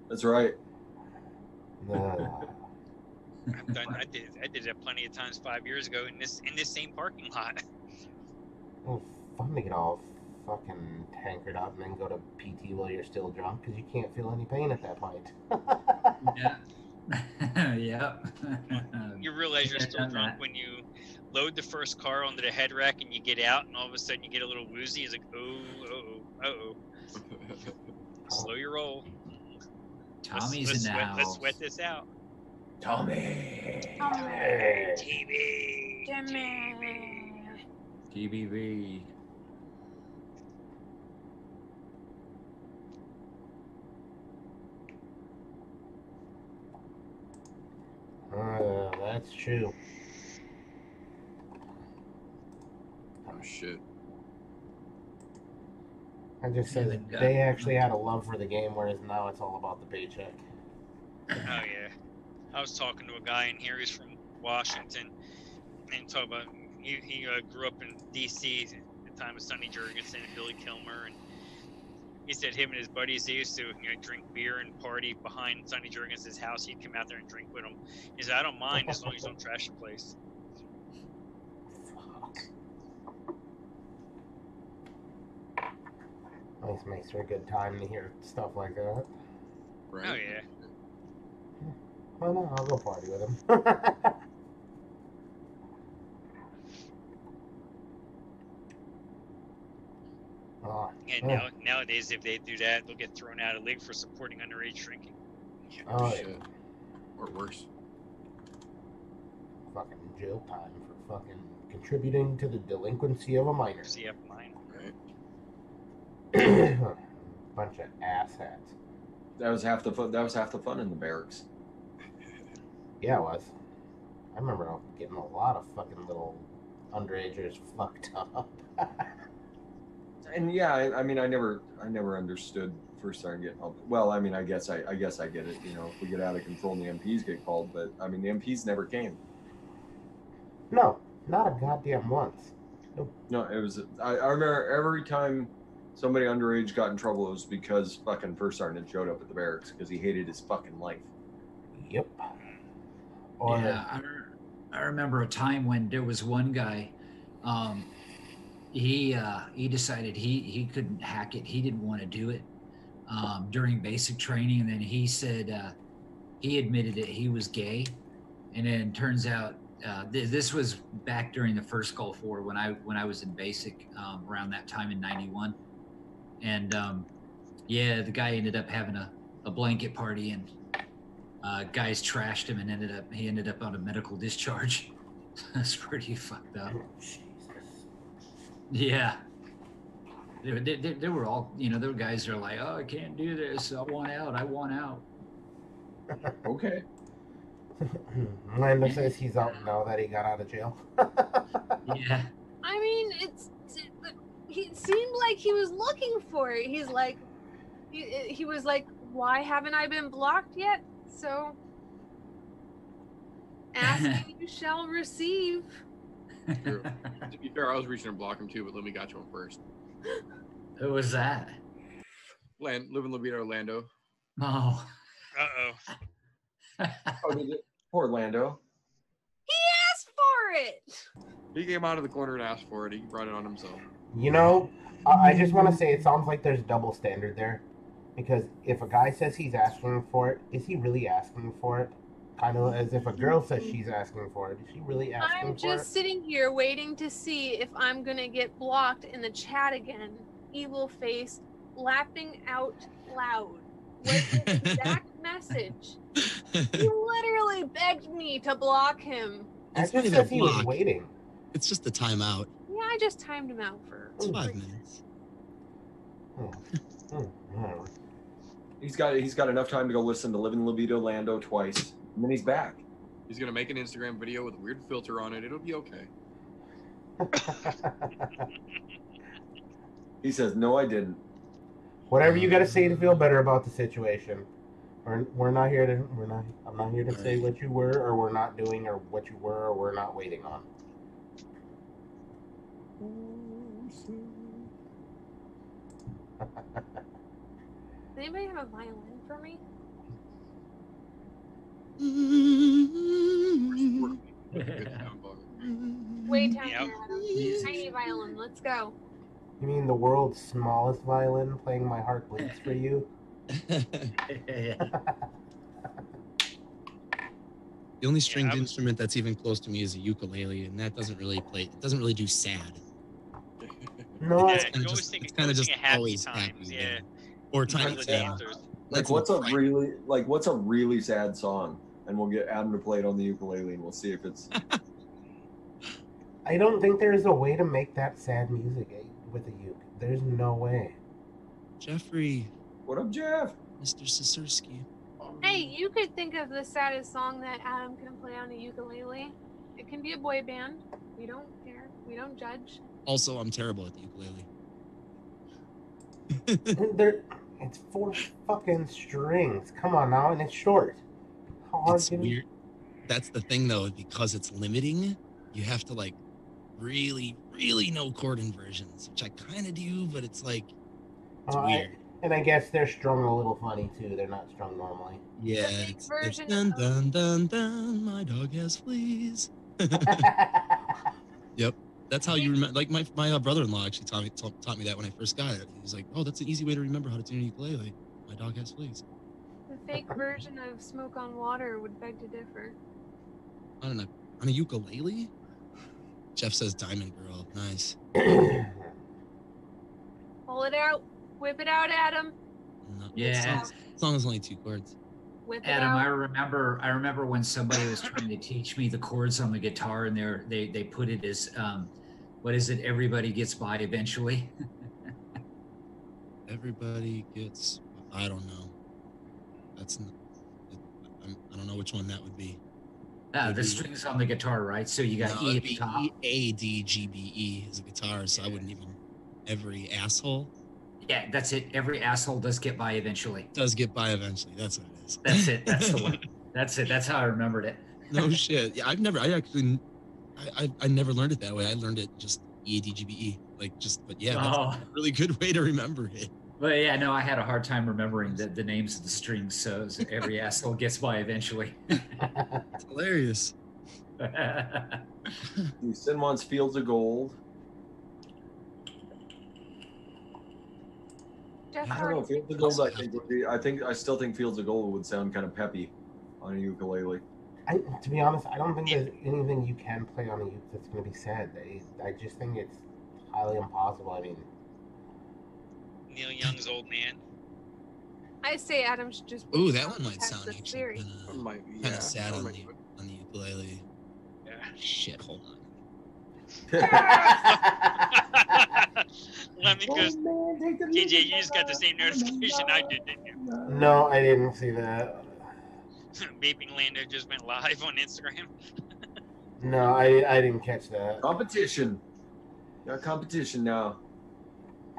That's right. I did that plenty of times 5 years ago in this same parking lot. Well, fun to get all fucking tankered up and then go to PT while you're still drunk because you can't feel any pain at that point. Yeah. Yeah. You realize you're still drunk when you load the first car onto the head rack and you get out and all of a sudden you get a little woozy. It's like, oh. Slow your roll. Tommy's let's in the house. Let's sweat this out. Tommy. Jimmy. TBV. That's true. Oh shit. I just said they actually had a love for the game, whereas now it's all about the paycheck. Oh yeah. I was talking to a guy in here. He's from Washington, and talking about he grew up in D.C. at the time of Sonny Jurgensen and Billy Kilmer, and he said him and his buddies, they used to drink beer and party behind Sonny Jurgensen's house. He'd come out there and drink with him. He said, I don't mind as long as you don't trash the place. Always makes for a good time to hear stuff like that. Right. Oh yeah. Oh no, I'll go party with him. And nowadays, if they do that, they'll get thrown out of the league for supporting underage drinking. Yeah, Oh, shit. yeah. Or worse. Fucking jail time for fucking contributing to the delinquency of a minor. CF mine. Right. Bunch of asshats. That was half the fun. That was half the fun in the barracks. Yeah, it was. I remember getting a lot of fucking little underagers fucked up. And yeah, I mean, I never understood first starting getting help. Well, I mean, I guess I get it. You know, if we get out of control and the MPs get called, but I mean, the MPs never came. No, not a goddamn once. Nope. No, it was. I remember every time somebody underage got in trouble, it was because fucking first sergeant showed up at the barracks because he hated his fucking life. Yep. Or, Yeah, I remember a time when there was one guy, he decided he couldn't hack it. He didn't want to do it during basic training, and then he said he admitted it. He was gay, and then turns out this was back during the first Gulf War when I was in basic around that time in '91, and yeah, the guy ended up having a blanket party, and guys trashed him, and he ended up on a medical discharge. That's pretty fucked up. Yeah. They were all, there were guys that are like, oh, I can't do this. I want out. Okay. Lando says he's out now that he got out of jail. Yeah. I mean, he seemed like he was looking for it. He's like, he was like, why haven't I been blocked yet? So, asking you shall receive. True. To be fair, I was reaching to block him too, but Lemmy got to him first. Who was that? Live in Levita, Orlando. Oh. Poor Lando. He asked for it. He came out of the corner and asked for it. He brought it on himself. I just want to say it sounds like there's double standard there. Because if a guy says he's asking for it, is he really asking for it? Kind of as if a girl says she's asking for it. Is she really asking for it? I'm just sitting here waiting to see if I'm going to get blocked in the chat again. Evil face, laughing out loud. Was the exact message. He literally begged me to block him. I just said he was waiting. It's just the timeout. Yeah, I just timed him out for 5 minutes. He's got enough time to go listen to Living Levito Lando twice, and then he's back. He's gonna make an Instagram video with a weird filter on it. It'll be okay. He says, "No, I didn't." Whatever you got to say to feel better about the situation. We're not here to. I'm not here to say what you were, or we're not doing, or what you were, or we're not waiting on. Does anybody have a violin for me? Way down here, Adam. Tiny violin. Let's go. You mean the world's smallest violin playing My Heart Bleeds for You? The only stringed instrument that's even close to me is a ukulele, and that doesn't really play. It doesn't really do sad. No, Yeah, it's kind of just always happy. Yeah. Or tiny Yeah. Like what's a really sad song, and we'll get Adam to play it on the ukulele, and we'll see if it's. I don't think there's a way to make that sad music with a uke. There's no way. Jeffrey. What up, Jeff? Mr. Sisurski. Hey, you could think of the saddest song that Adam can play on a ukulele. It can be a boy band. We don't care. We don't judge. Also, I'm terrible at the ukulele. It's 4 fucking strings. Come on now, and it's short. How hard It's weird. That's the thing, though, because it's limiting. You have to really, really know chord inversions, which I kind of do, but it's weird. And I guess they're strung a little funny too. They're not strung normally. Yeah, it's dun dun dun dun. My dog has fleas. Yep, that's how you remember. Like my brother-in-law actually taught me that when I first got it. He was like, "Oh, that's an easy way to remember how to tune a ukulele. My dog has fleas." The fake version of Smoke on Water would beg to differ. On a ukulele? Jeff says Diamond Girl. Nice. Pull it out. Whip it out, Adam. No, Yeah. Song is only 2 chords. Whip it Adam, out. I remember when somebody was trying to teach me the chords on the guitar, and they put it as what is it? Everybody gets by eventually. Everybody gets. I don't know. I don't know which one that would be. The strings on the guitar, right? So you got E at the top. A, D, G, B, E is a guitar, so I wouldn't even. Every asshole. Yeah, that's it. Every asshole does get by eventually. Does get by eventually. That's what it is. That's it. That's the one. That's it. That's how I remembered it. No shit. Yeah, I never learned it that way. I learned it just E, A, D, G, B, E. That's a really good way to remember it. But yeah, no, I had a hard time remembering the names of the strings, so every asshole gets by eventually. It's hilarious. Sin wants Fields of Gold. Jeff I I don't know. already Fields of Gold, I still think Fields of Gold would sound kind of peppy on a ukulele. To be honest, I don't think there's anything you can play on a uke that's going to be sad. I just think it's highly impossible. I mean, Neil Young's Old Man. I say Adam should just. Ooh, that one might sound the actually theory. kind of sad that on might the be- ukulele. Yeah. Shit, hold on. Let me go. TJ, you just got the same notification I did, didn't you? no, I didn't see that. Vaping Lando just went live on Instagram. No, I didn't catch that. Competition. Got competition now.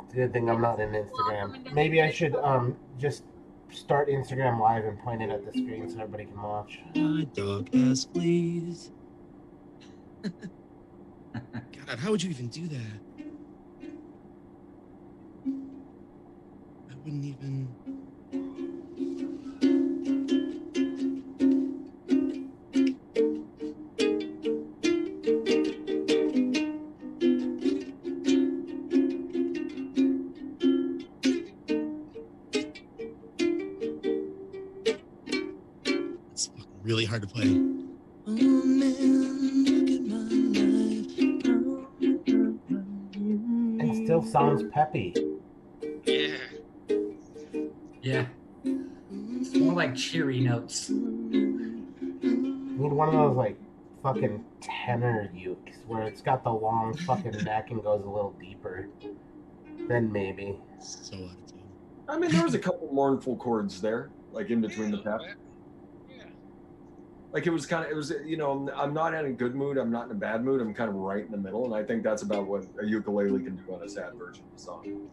It's a good thing I'm not in Instagram. Maybe I should just start Instagram live and point it at the screen so everybody can watch. My dog has fleas. God, how would you even do that? I wouldn't even. It's fucking really hard to play. Oh man, look at my life. It still sounds peppy. Yeah. Yeah. It's more like cheery notes. You need one of those like fucking tenor ukes where it's got the long fucking neck and goes a little deeper. Then maybe. So out of tune. I mean, there was a couple mournful chords there, like in between the pep. Yeah. Like it was, you know, I'm not in a good mood. I'm not in a bad mood. I'm kind of right in the middle. And I think that's about what a ukulele can do on a sad version of the song.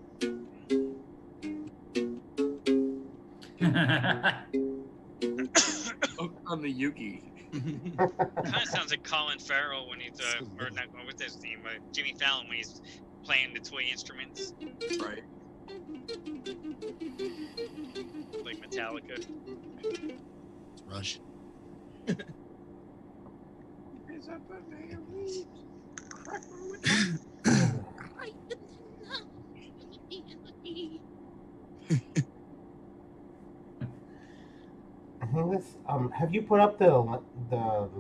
On the Yuki. Kind of sounds like Colin Farrell when he's, or not, what's his name? Jimmy Fallon when he's playing the toy instruments. Right. Like Metallica. It's Rush. I think this. Have you put up the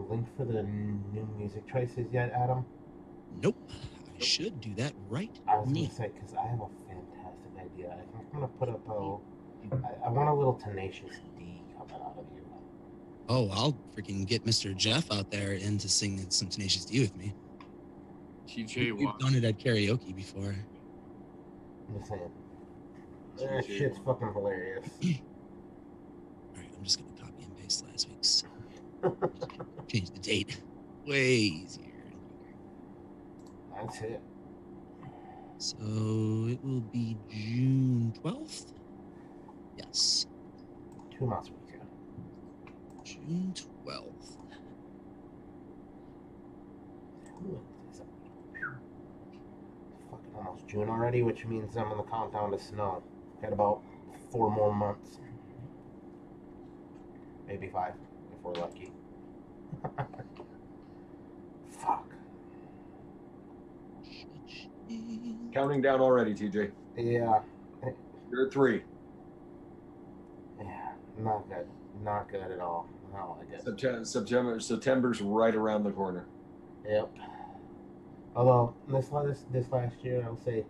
link for the new music choices yet, Adam? Nope. I should do that right I was now. gonna say because I have a fantastic idea. I think I'm gonna put up I want a little Tenacious D coming out of you. Oh, I'll freaking get Mr. Jeff out there in to sing some Tenacious D with me. TJ, We've done it at karaoke before. I'm just saying. That shit's fucking hilarious. Alright, I'm just gonna copy and paste last week's. Change the date. Way easier. That's it. So it will be June 12th? Yes. 2 months ago. June 12th. Fucking almost June already, which means I'm on the countdown to snow. Got about 4 more months. Maybe 5, if we're lucky. Fuck. Counting down already, TJ. Yeah. You're at 3. Yeah. Not good. Not good at all. I don't like it. September's right around the corner. Yep. Although this last year, I'll say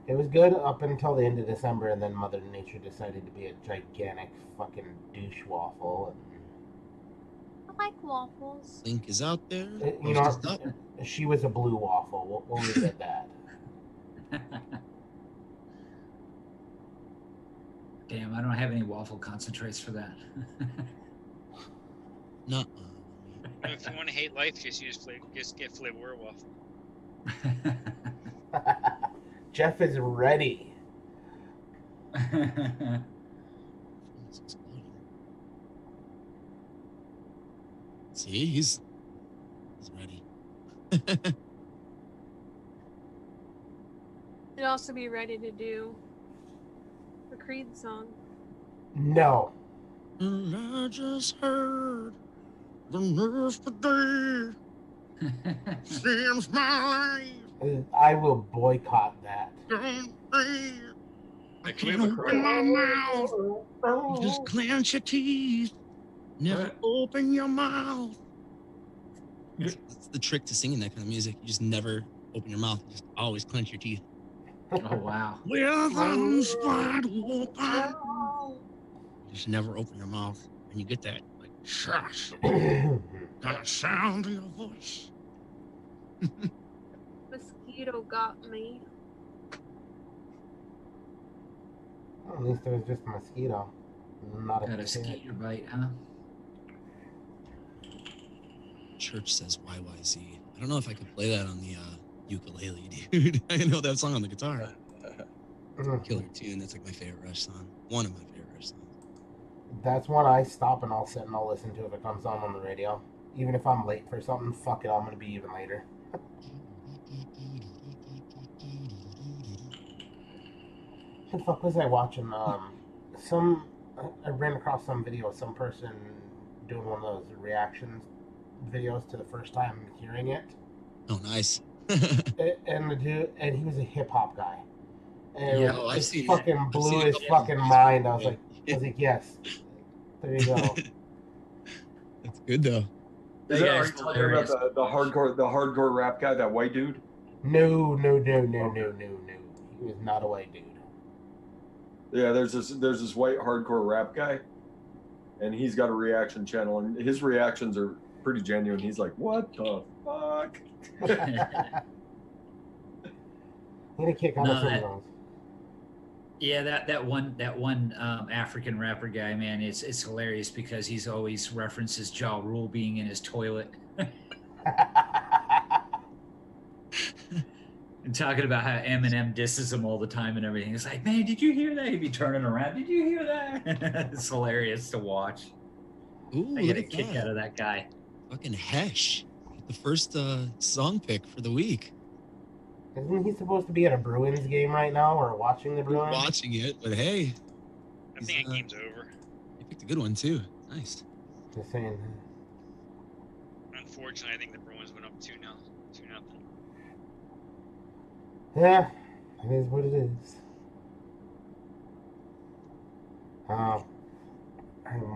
it was good up until the end of December, and then Mother Nature decided to be a gigantic fucking douche waffle. I like waffles. Link is out there. You know, she was a blue waffle. We'll leave it at that. Damn, I don't have any waffle concentrates for that. Nuh-uh. If you want to hate life, just get flavor waffle. Jeff is ready. See, he's ready. You'd also be ready to do the Creed song. No. And I just heard the news today. Seems my life I will boycott that. don't be I can't open my mouth. You just clench your teeth. Never open your mouth. That's the trick to singing that kind of music. You just never open your mouth. You just always clench your teeth. Oh wow. With arms wide open. You just never open your mouth. And you get that, like, shush. That sound in your voice. Mosquito got me. Well, at least it was just a mosquito, not a Got a tick. skeeter bite, huh? Church says YYZ. I don't know if I could play that on the ukulele, dude. I know that song on the guitar. Killer tune. That's like my favorite Rush song. One of my favorite Rush songs. That's one I stop and I'll sit and I'll listen to if it comes on the radio. Even if I'm late for something, fuck it, I'm gonna be even later. What the fuck was I watching? I ran across some video of some person doing one of those reactions videos to the first time hearing it. Oh, nice. And the dude, and he was a hip hop guy. And Yeah, oh, I've seen it fucking that. blew I've seen his a couple fucking of mind. I was yeah. like, yes. There you go. That's good though. Is That that, are guy's you talking about hilarious. the hardcore rap guy, that white dude? No. He was not a white dude. Yeah, there's this white hardcore rap guy, and he's got a reaction channel, and his reactions are pretty genuine. He's like, "What the fuck?" I'm gonna kick out No, of some that- of those. Yeah, that one African rapper guy, man, it's hilarious because he's always references Ja Rule being in his toilet and talking about how Eminem disses him all the time and everything. It's like, man, did you hear that? He'd be turning around. Did you hear that? It's hilarious to watch. Ooh, I get a look at kick that. out of that guy. Fucking Hesh. The first song pick for the week. Isn't he supposed to be at a Bruins game right now or watching the Bruins? Watching it, but hey, I think that game's over. you picked a good one too. Nice. Just saying. Unfortunately, I think the Bruins went up 2-0. 2-0. Yeah, it is what it is. I haven't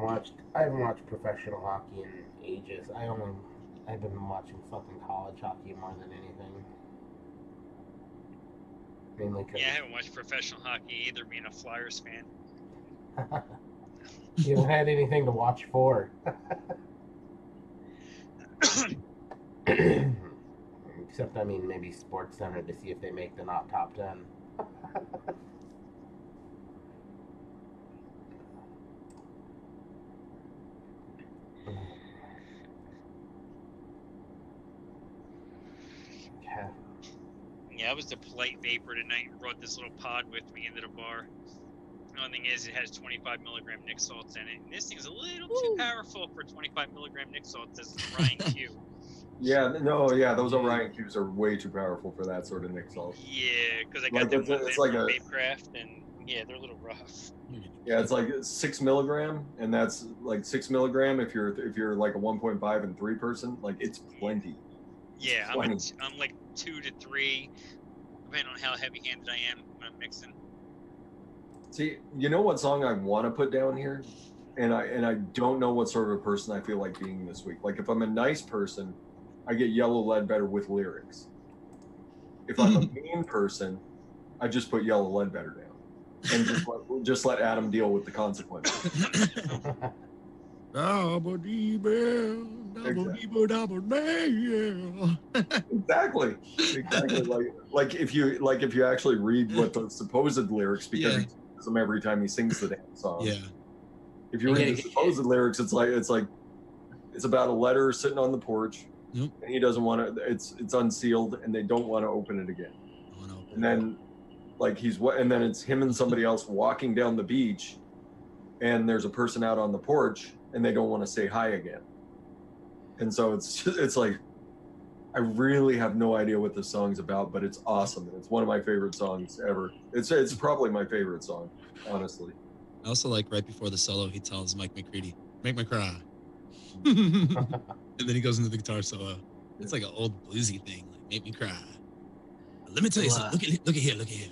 watched professional hockey in ages. I've been watching fucking college hockey more than anything. Mainly 'cause Yeah, I haven't watched professional hockey either, being a Flyers fan. you haven't had anything to watch for. Except, I mean, maybe Sports Center to see if they make the not top 10. Okay. Yeah, I was the polite vapor tonight and brought this little pod with me into the bar. The only thing is, it has 25 milligram Nick salts in it, and this thing's a little too powerful for 25 milligram Nick salts. This is Ryan Q. Yeah, those Orion cubes are way too powerful for that sort of Nick salt. Yeah, because I got Like, them it's ones like from a- Vape Craft, and yeah, they're a little rough. Yeah, it's like 6 milligram, and that's like 6 milligram if you're like a 1.5 and 3 person. Like, it's plenty. Yeah, Plenty. I'm like 2 to 3, depending on how heavy-handed I am when I'm mixing. See, you know what song I want to put down here, and I don't know what sort of a person I feel like being this week. Like, if I'm a nice person, I get Yellow Ledbetter with lyrics. If I'm a mean person, I just put Yellow Ledbetter down and just let Adam deal with the consequences. Exactly. Like if you actually read what the supposed lyrics, because he sings them every time he sings the damn song. Yeah. If you read the supposed lyrics, it's about a letter sitting on the porch, Yep. and he doesn't want to. It's unsealed, and they don't want to open it again. And then, and then it's him and somebody else walking down the beach, and there's a person out on the porch, and they don't want to say hi again. And so it's like, I really have no idea what this song's about, but it's awesome. It's one of my favorite songs ever. It's probably my favorite song, honestly. I also like right before the solo, he tells Mike McCready, "Make me cry," and then he goes into the guitar solo. It's like an old bluesy thing, like "Make me cry." Let me tell you something. Look at here.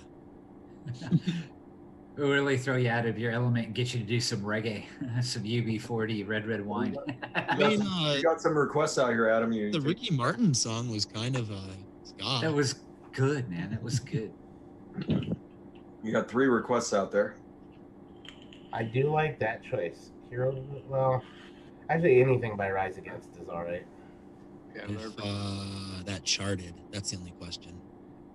It'll really throw you out of your element and get you to do some reggae, some UB40, red wine. I mean, you got some requests out here, Adam. the Ricky Martin song was kind of ska. That was good, man. That was good. You got 3 requests out there. I do like that choice. Hero, well, actually anything by Rise Against is all right. Yeah, If that charted, that's the only question.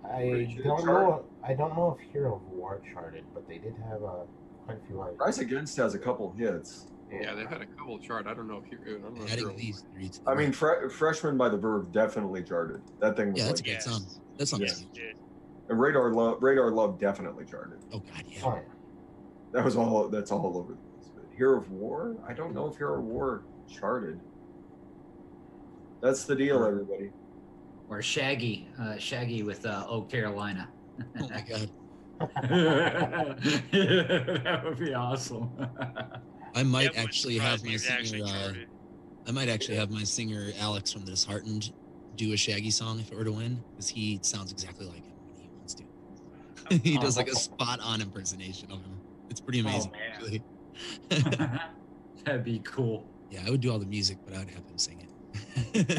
I don't know. I don't know if Hero of War charted, but they did have quite a few others. Rise Against has a couple hits. Yeah, they've had a couple chart. I don't know if you're. I don't know if Adding you're- these three to the I mean, mix. Freshman by the Verve definitely charted. That thing was Yeah, that's a like, good song. That song's Yes. huge. and Radar Love definitely charted. Oh god, yeah. Oh, yeah. That's all over the place. But Hero of War, I don't know if Hero of War charted. That's the deal, everybody. Or Shaggy with Oh Carolina. Oh my god. That would be awesome. I might That would actually have surprise me my if it actually singer. charted. I might actually have my singer Alex from the Disheartened do a Shaggy song if it were to win, because he sounds exactly like him when he wants to. He does like a spot-on impersonation of him. It's pretty amazing, man. actually. That'd be cool. Yeah, I would do all the music, but I would have him sing it.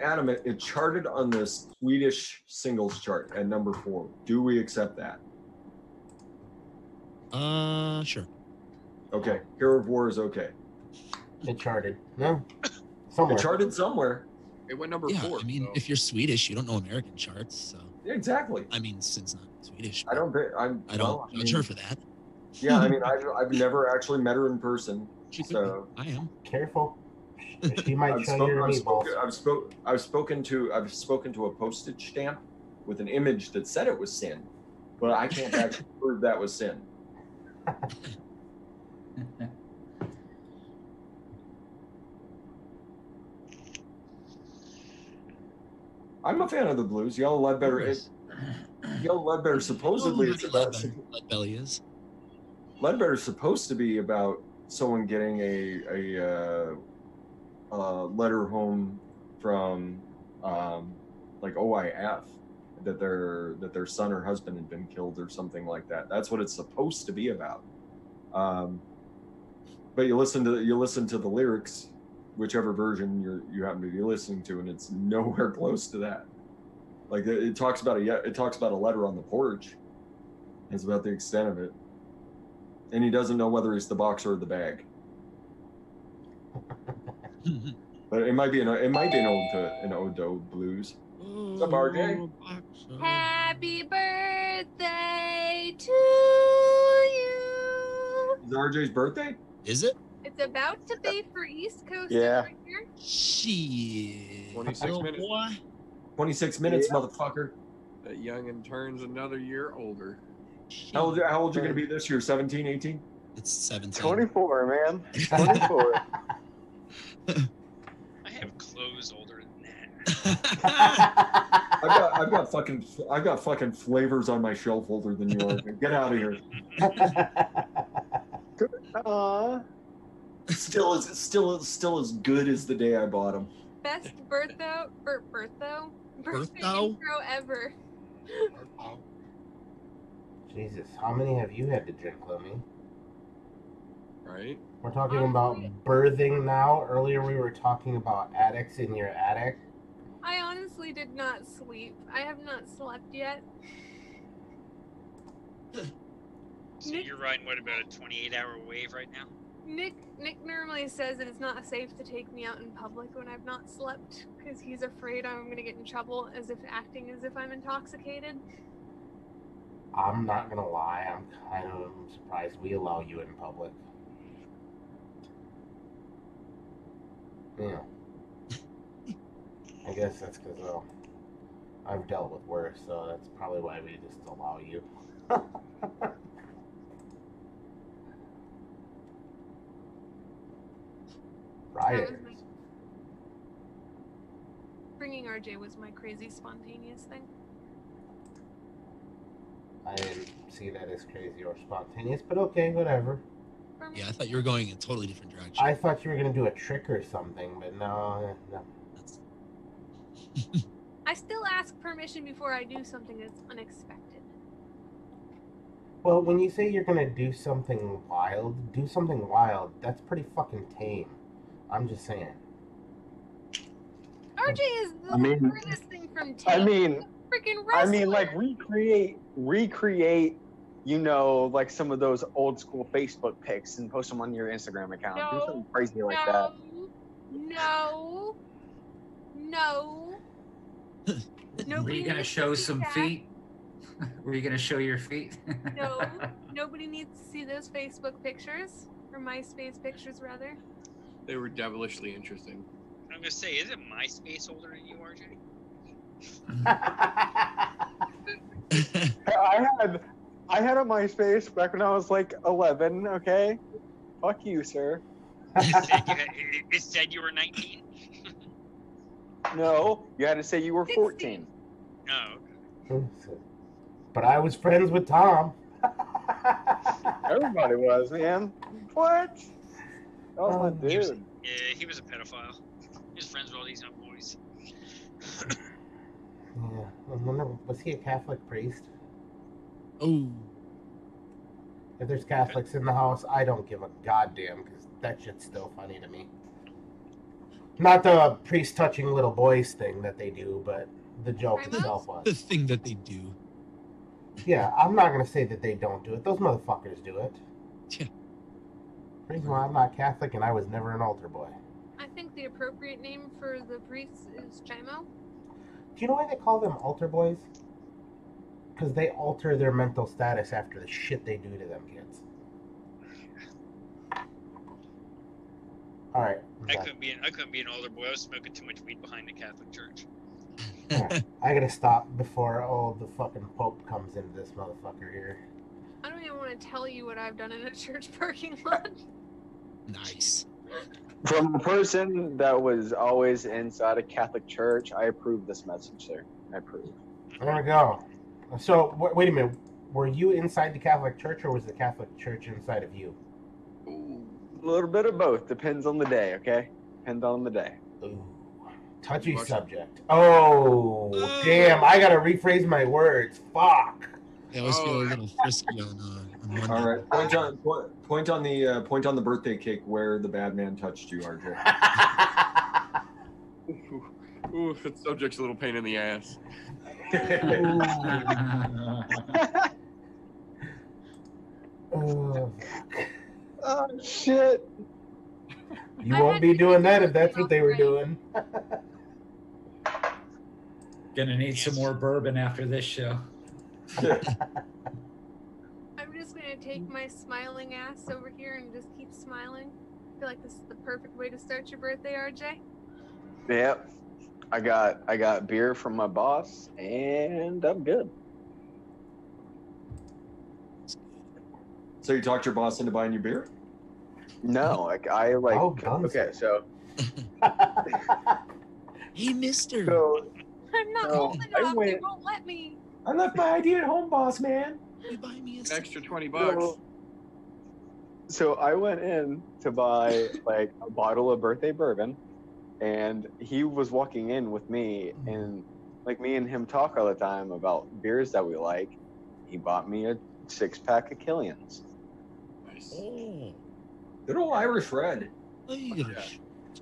Adam, it charted on the Swedish singles chart at number 4. Do we accept that? Sure. Okay. Hero of War is okay. It charted. No, somewhere. It charted somewhere. It went number Yeah, 4. I mean, so. if you're Swedish, you don't know American charts, so Yeah, exactly. I mean, Sid's not Swedish. I don't. I don't judge her for that. Yeah, I mean, I've never actually met her in person. She could So be. I am. Careful. She might show you your meatballs. I've spoken to a postage stamp with an image that said it was sin, but I can't actually prove that was sin. I'm a fan of the blues. Yellow Ledbetter. Yellow Ledbetter supposedly it's about. Leadbelly is. Ledbetter's supposed to be about someone getting a letter home from like OIF that their son or husband had been killed or something like that. That's what it's supposed to be about. But you listen to the lyrics, whichever version you happen to be listening to, and it's nowhere close to that. Like it talks about a letter on the porch. It's about the extent of it, and he doesn't know whether it's the box or the bag. But it might be an ode to blues. What's up, RJ? Happy birthday to you. Is RJ's birthday? Is it? It's about to be for East Coast. Yeah. Right here. Shit. 26 Little minutes. boy. 26 minutes, motherfucker. That youngin' turns another year older. How old are you going to be this year? 17, 18? It's 17. 24, man. 24. I have clothes older than that. I've got fucking flavors on my shelf older than you are. Get out of here. Still as good as the day I bought them. Best birthday Birthday? intro ever. Jesus, how many have you had to drink, Lemmy? Right? We're talking about birthing now. Earlier we were talking about addicts in your attic. I honestly did not sleep. I have not slept yet. So you're riding what, about a 28-hour wave right now? Nick normally says that it's not safe to take me out in public when I've not slept because he's afraid I'm going to get in trouble acting as if I'm intoxicated. I'm not gonna lie, I'm kind of surprised we allow you in public. Yeah. I guess that's because I've dealt with worse, so that's probably why we just allow you. Rioters. Bringing RJ was my crazy spontaneous thing. I didn't see that as crazy or spontaneous, but okay, whatever. Yeah, I thought you were going in a totally different direction. I thought you were gonna do a trick or something, but no. I still ask permission before I do something that's unexpected. Well, when you say you're gonna do something wild, do something wild. That's pretty fucking tame. I'm just saying. RJ is the I mean- furthest thing from I tape. mean, Freaking I wrestler. mean, like recreate, like some of those old school Facebook pics and post them on your Instagram account. Do No, something crazy like no, that. no, no. Were Nobody you gonna needs show to see some that. feet? Were you gonna show your feet? No, nobody needs to see those Facebook pictures or MySpace pictures, rather. They were devilishly interesting. I'm gonna say, isn't MySpace older than you, RJ? I had a MySpace back when I was like 11. Okay, fuck you, sir. It said you were 19. No, you had to say you were 14. Oh, But I was friends with Tom. Everybody was, man. What? That was my He was- dude. yeah, he was a pedophile. He was friends with all these young boys. Yeah. I wonder, was he a Catholic priest? Oh, If there's Catholics in the house, I don't give a goddamn because that shit's still funny to me. Not the priest touching little boys thing that they do, but the joke Primo? itself was. the thing that they do. Yeah, I'm not gonna say that they don't do it. Those motherfuckers do it. Yeah. Reason why I'm not Catholic and I was never an altar boy. I think the appropriate name for the priests is Chimo. Do you know why they call them altar boys? Because they alter their mental status after the shit they do to them kids. All right. I couldn't be an older boy. I was smoking too much weed behind the Catholic Church. I gotta stop before the fucking Pope comes into this motherfucker here. I don't even want to tell you what I've done in a church parking lot. Nice. From a person that was always inside a Catholic church, I approve this message, sir. I approve. There we go. So, wait a minute. Were you inside the Catholic Church, or was the Catholic Church inside of you? A little bit of both. Depends on the day, okay? Depends on the day. Ooh, touchy Watch it. subject. Oh, damn! I gotta rephrase my words. Fuck. I always feel a little frisky on Monday. All right. Point on the birthday cake where the bad man touched you, RJ. Ooh, that subject's a little pain in the ass. Oh, Oh, shit. you I won't had be to doing do that if something that's what they were else, doing. Gonna need some more bourbon after this show. I'm just gonna take my smiling ass over here and just keep smiling. I feel like this is the perfect way to start your birthday, RJ. Yep. I got beer from my boss, and I'm good. So you talked your boss into buying you beer? No, I like. Oh, guns. Okay, so Hey, mister. I'm not Oh, old I enough. They went- won't let me. I left my ID at home, boss man. You buy me a An extra $20. So I went in to buy like a bottle of birthday bourbon, and he was walking in with me, and like me and him talk all the time about beers that we like. He bought me a 6-pack of Killian's. Nice. Oh, Good old Irish Red. Irish.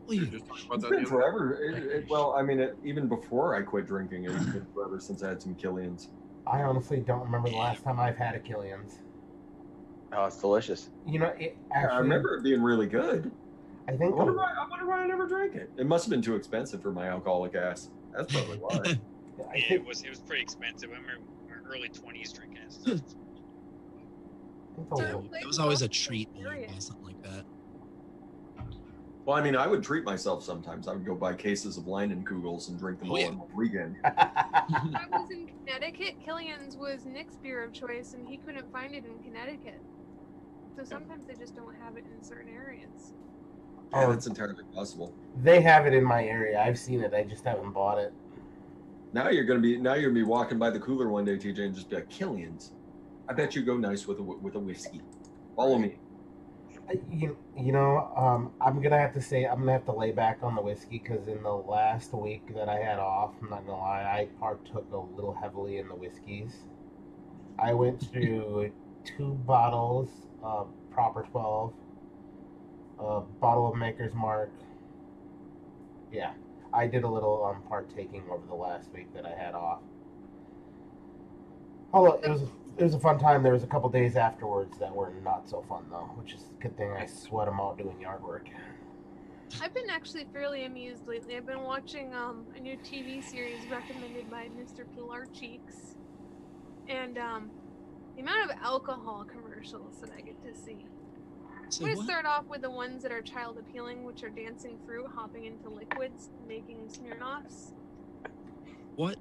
We were Irish. just talking about It's that been the other forever. Well, I mean, even before I quit drinking, it's been forever since I had some Killians. I honestly don't remember the last time I've had a Killian's. Oh, it's delicious. You know, it I actually. remember it being really good. I I think. wonder why I never drank it. It must have been too expensive for my alcoholic ass. That's probably why. I Yeah, think it was pretty expensive. I remember my early 20s drinking it. Stuff. It was always a treat when you buy something like that. Well, I mean, I would treat myself sometimes. I would go buy cases of Leinenkugels and drink them all in one weekend. When I was in Connecticut, Killian's was Nick's beer of choice, and he couldn't find it in Connecticut. So sometimes they just don't have it in certain areas. Yeah, Oh. that's entirely possible. They have it in my area. I've seen it. I just haven't bought it. Now you're gonna be walking by the cooler one day, TJ, and just be like, Killian's. I bet you go nice with a whiskey. Follow me. I'm gonna have to say I'm gonna have to lay back on the whiskey because in the last week that I had off, I'm not gonna lie, I partook a little heavily in the whiskeys. I went to 2 bottles of Proper 12, a bottle of Maker's Mark. Yeah, I did a little partaking over the last week that I had off. Although it was a fun time. There was a couple days afterwards that were not so fun though, which is a good thing. I sweat them out doing yard work. I've been actually fairly amused lately. I've been watching a new TV series recommended by Mr. Pilar Cheeks, and the amount of alcohol commercials that I get to see. So I'm going to what? start off with the ones that are child appealing, which are dancing fruit, hopping into liquids, making Smirnoffs. What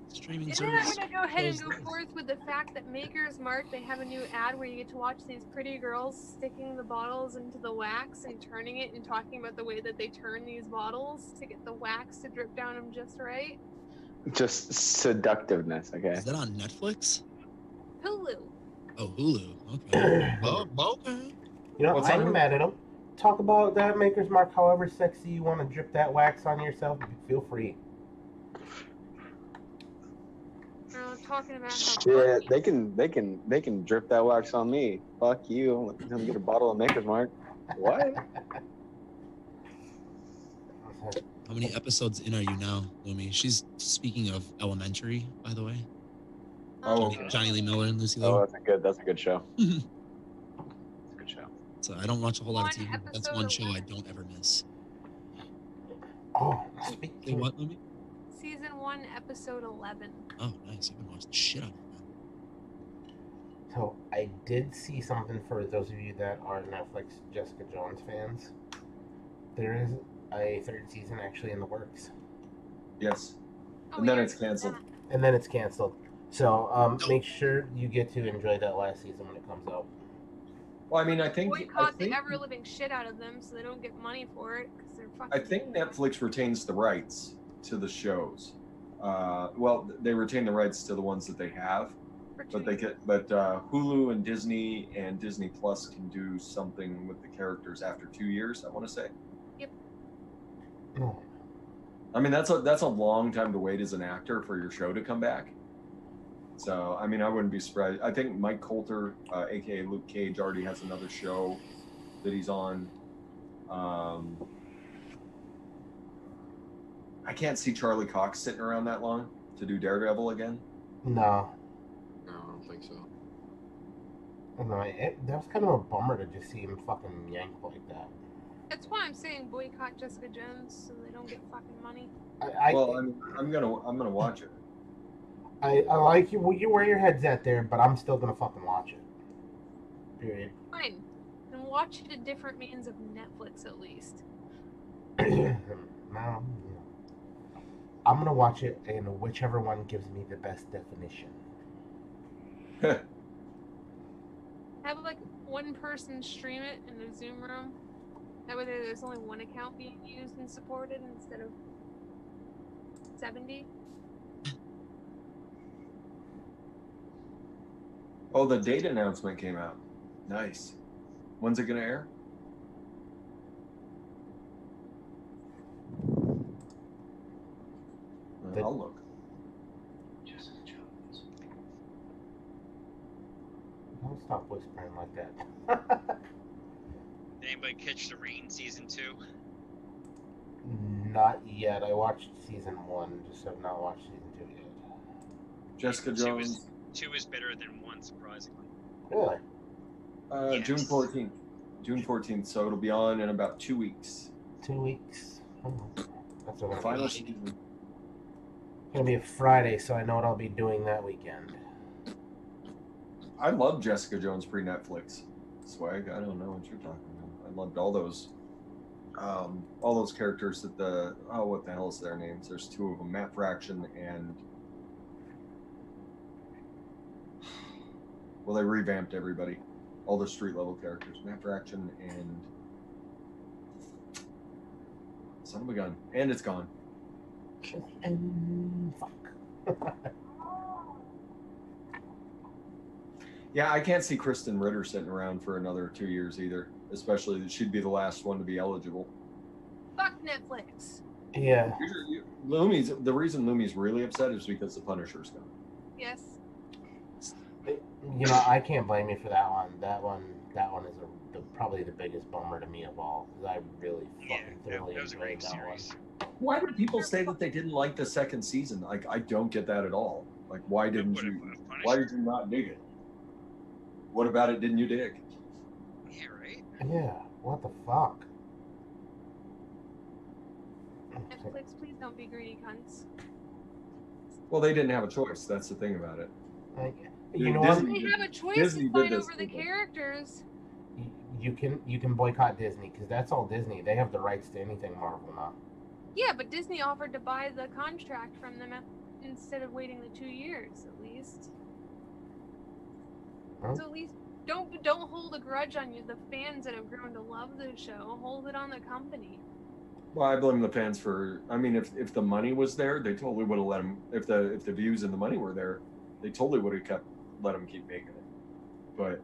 streaming And then I'm service? going to go ahead and shows go this? forth with the fact that Maker's Mark, they have a new ad where you get to watch these pretty girls sticking the bottles into the wax and turning it and talking about the way that they turn these bottles to get the wax to drip down them just right. Just seductiveness, okay? Is that on Netflix? Hulu. Oh, Hulu. Okay. Oh, okay. You know, What's I on ain't it? mad at them. Talk about that Maker's Mark. However sexy you want to drip that wax on yourself, feel free. Talking about how Shit, they can drip that wax on me. Fuck you. Let them get a bottle of Maker's Mark. What? How many episodes in are you now, Lumi? She's speaking of Elementary, by the way. Oh, Johnny Lee Miller and Lucy Oh, Liu. that's a good show. That's a good show. So I don't watch a whole lot of One TV, but that's episode one of show what? I don't ever miss. Oh, Say speaking. what, Lumi? Season 1, episode 11. Oh, nice. I've been watching the shit out of it. So I did see something for those of you that are Netflix Jessica Jones fans. There is a 3rd season actually in the works, yes. Oh, And then we it's already did canceled. that. and then it's canceled. So make sure you get to enjoy that last season when it comes out. Well, I mean, I think Boycott the ever living shit out of them so they don't get money for it because they're fucking. I think Netflix retains the rights to the shows. Well, they retain the rights to the ones that they have, but Hulu and Disney Plus can do something with the characters after 2 years. I want to say. Yep. Oh. I mean, that's a long time to wait as an actor for your show to come back. So, I mean, I wouldn't be surprised. I think Mike Coulter, aka Luke Cage, already has another show that he's on. I can't see Charlie Cox sitting around that long to do Daredevil again. No, No, I don't think so. no, that was kind of a bummer to just see him fucking yanked like that. That's why I'm saying boycott Jessica Jones so they don't get fucking money. Well, I'm gonna watch it. I like you where your head's at there, but I'm still gonna fucking watch it. Period. Fine. And watch it at different means of Netflix at least. No, I'm gonna watch it, and whichever one gives me the best definition. Have like one person stream it in a Zoom room. That way there's only one account being used and supported instead of 70. Oh, the date announcement came out. Nice. When's it gonna air? I'll look. Jessica Jones. Don't stop whispering like that. Did anybody catch the Rain season 2? Not yet. I watched season 1, just have not watched season 2 yet. Jessica Two Jones. 2 is better than 1, surprisingly. Really? Yes. June 14th. June 14th. So it'll be on in about 2 weeks. 2 weeks. Oh, that's The what final it's season. gonna be a Friday, so I know what I'll be doing that weekend. I love Jessica Jones pre-Netflix. Swag. I don't know what you're talking about. I loved all those characters that what the hell is their names? There's 2 of them, Matt Fraction and well, they revamped everybody, all the street level characters, Matt Fraction and son of a gun, and it's gone. And fuck. Yeah, I can't see Kristen Ritter sitting around for another 2 years either, especially that she'd be the last one to be eligible. Fuck Netflix. Yeah. The reason Lumi's really upset is because the Punisher's gone. Yes. You know, I can't blame you for that one. That one is probably the biggest bummer to me of all, because I really fucking thoroughly that was a enjoyed great that series. Why would people say that they didn't like the second season? Like, I don't get that at all. Like, why did you not dig it? What about it didn't you dig? Yeah, right? Yeah, what the fuck? Netflix, please don't be greedy cunts. Well, they didn't have a choice. That's the thing about it. You know what? They have a choice Disney to did fight this over the to them. characters. You can boycott Disney, because that's all Disney. They have the rights to anything Marvel now. Yeah, but Disney offered to buy the contract from them instead of waiting the 2 years, at least. Huh? So at least don't hold a grudge on you, the fans that have grown to love the show. Hold it on the company. Well, I blame the fans for. I mean, if the money was there, they totally would have let them. If the views and the money were there, they totally would have let them keep making it. But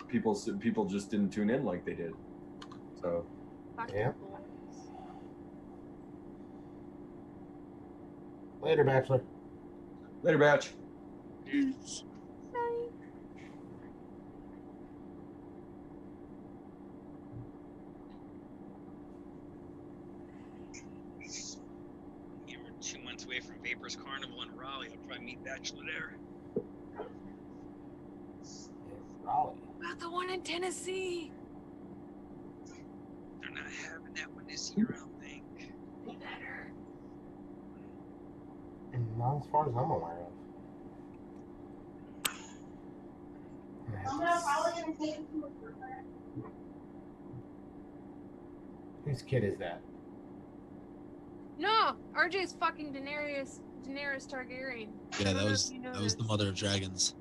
people just didn't tune in like they did. So. Yeah. Later, Bachelor. Later, Batch. Yeah, we're 2 months away from Vapors Carnival in Raleigh. I'll probably meet Bachelor there. Raleigh. About the one in Tennessee. They're not having that one this year, I don't think. Better. Not as far as I'm aware of. Whose kid is that? No, RJ's fucking Daenerys Targaryen. Yeah, that was the mother of dragons.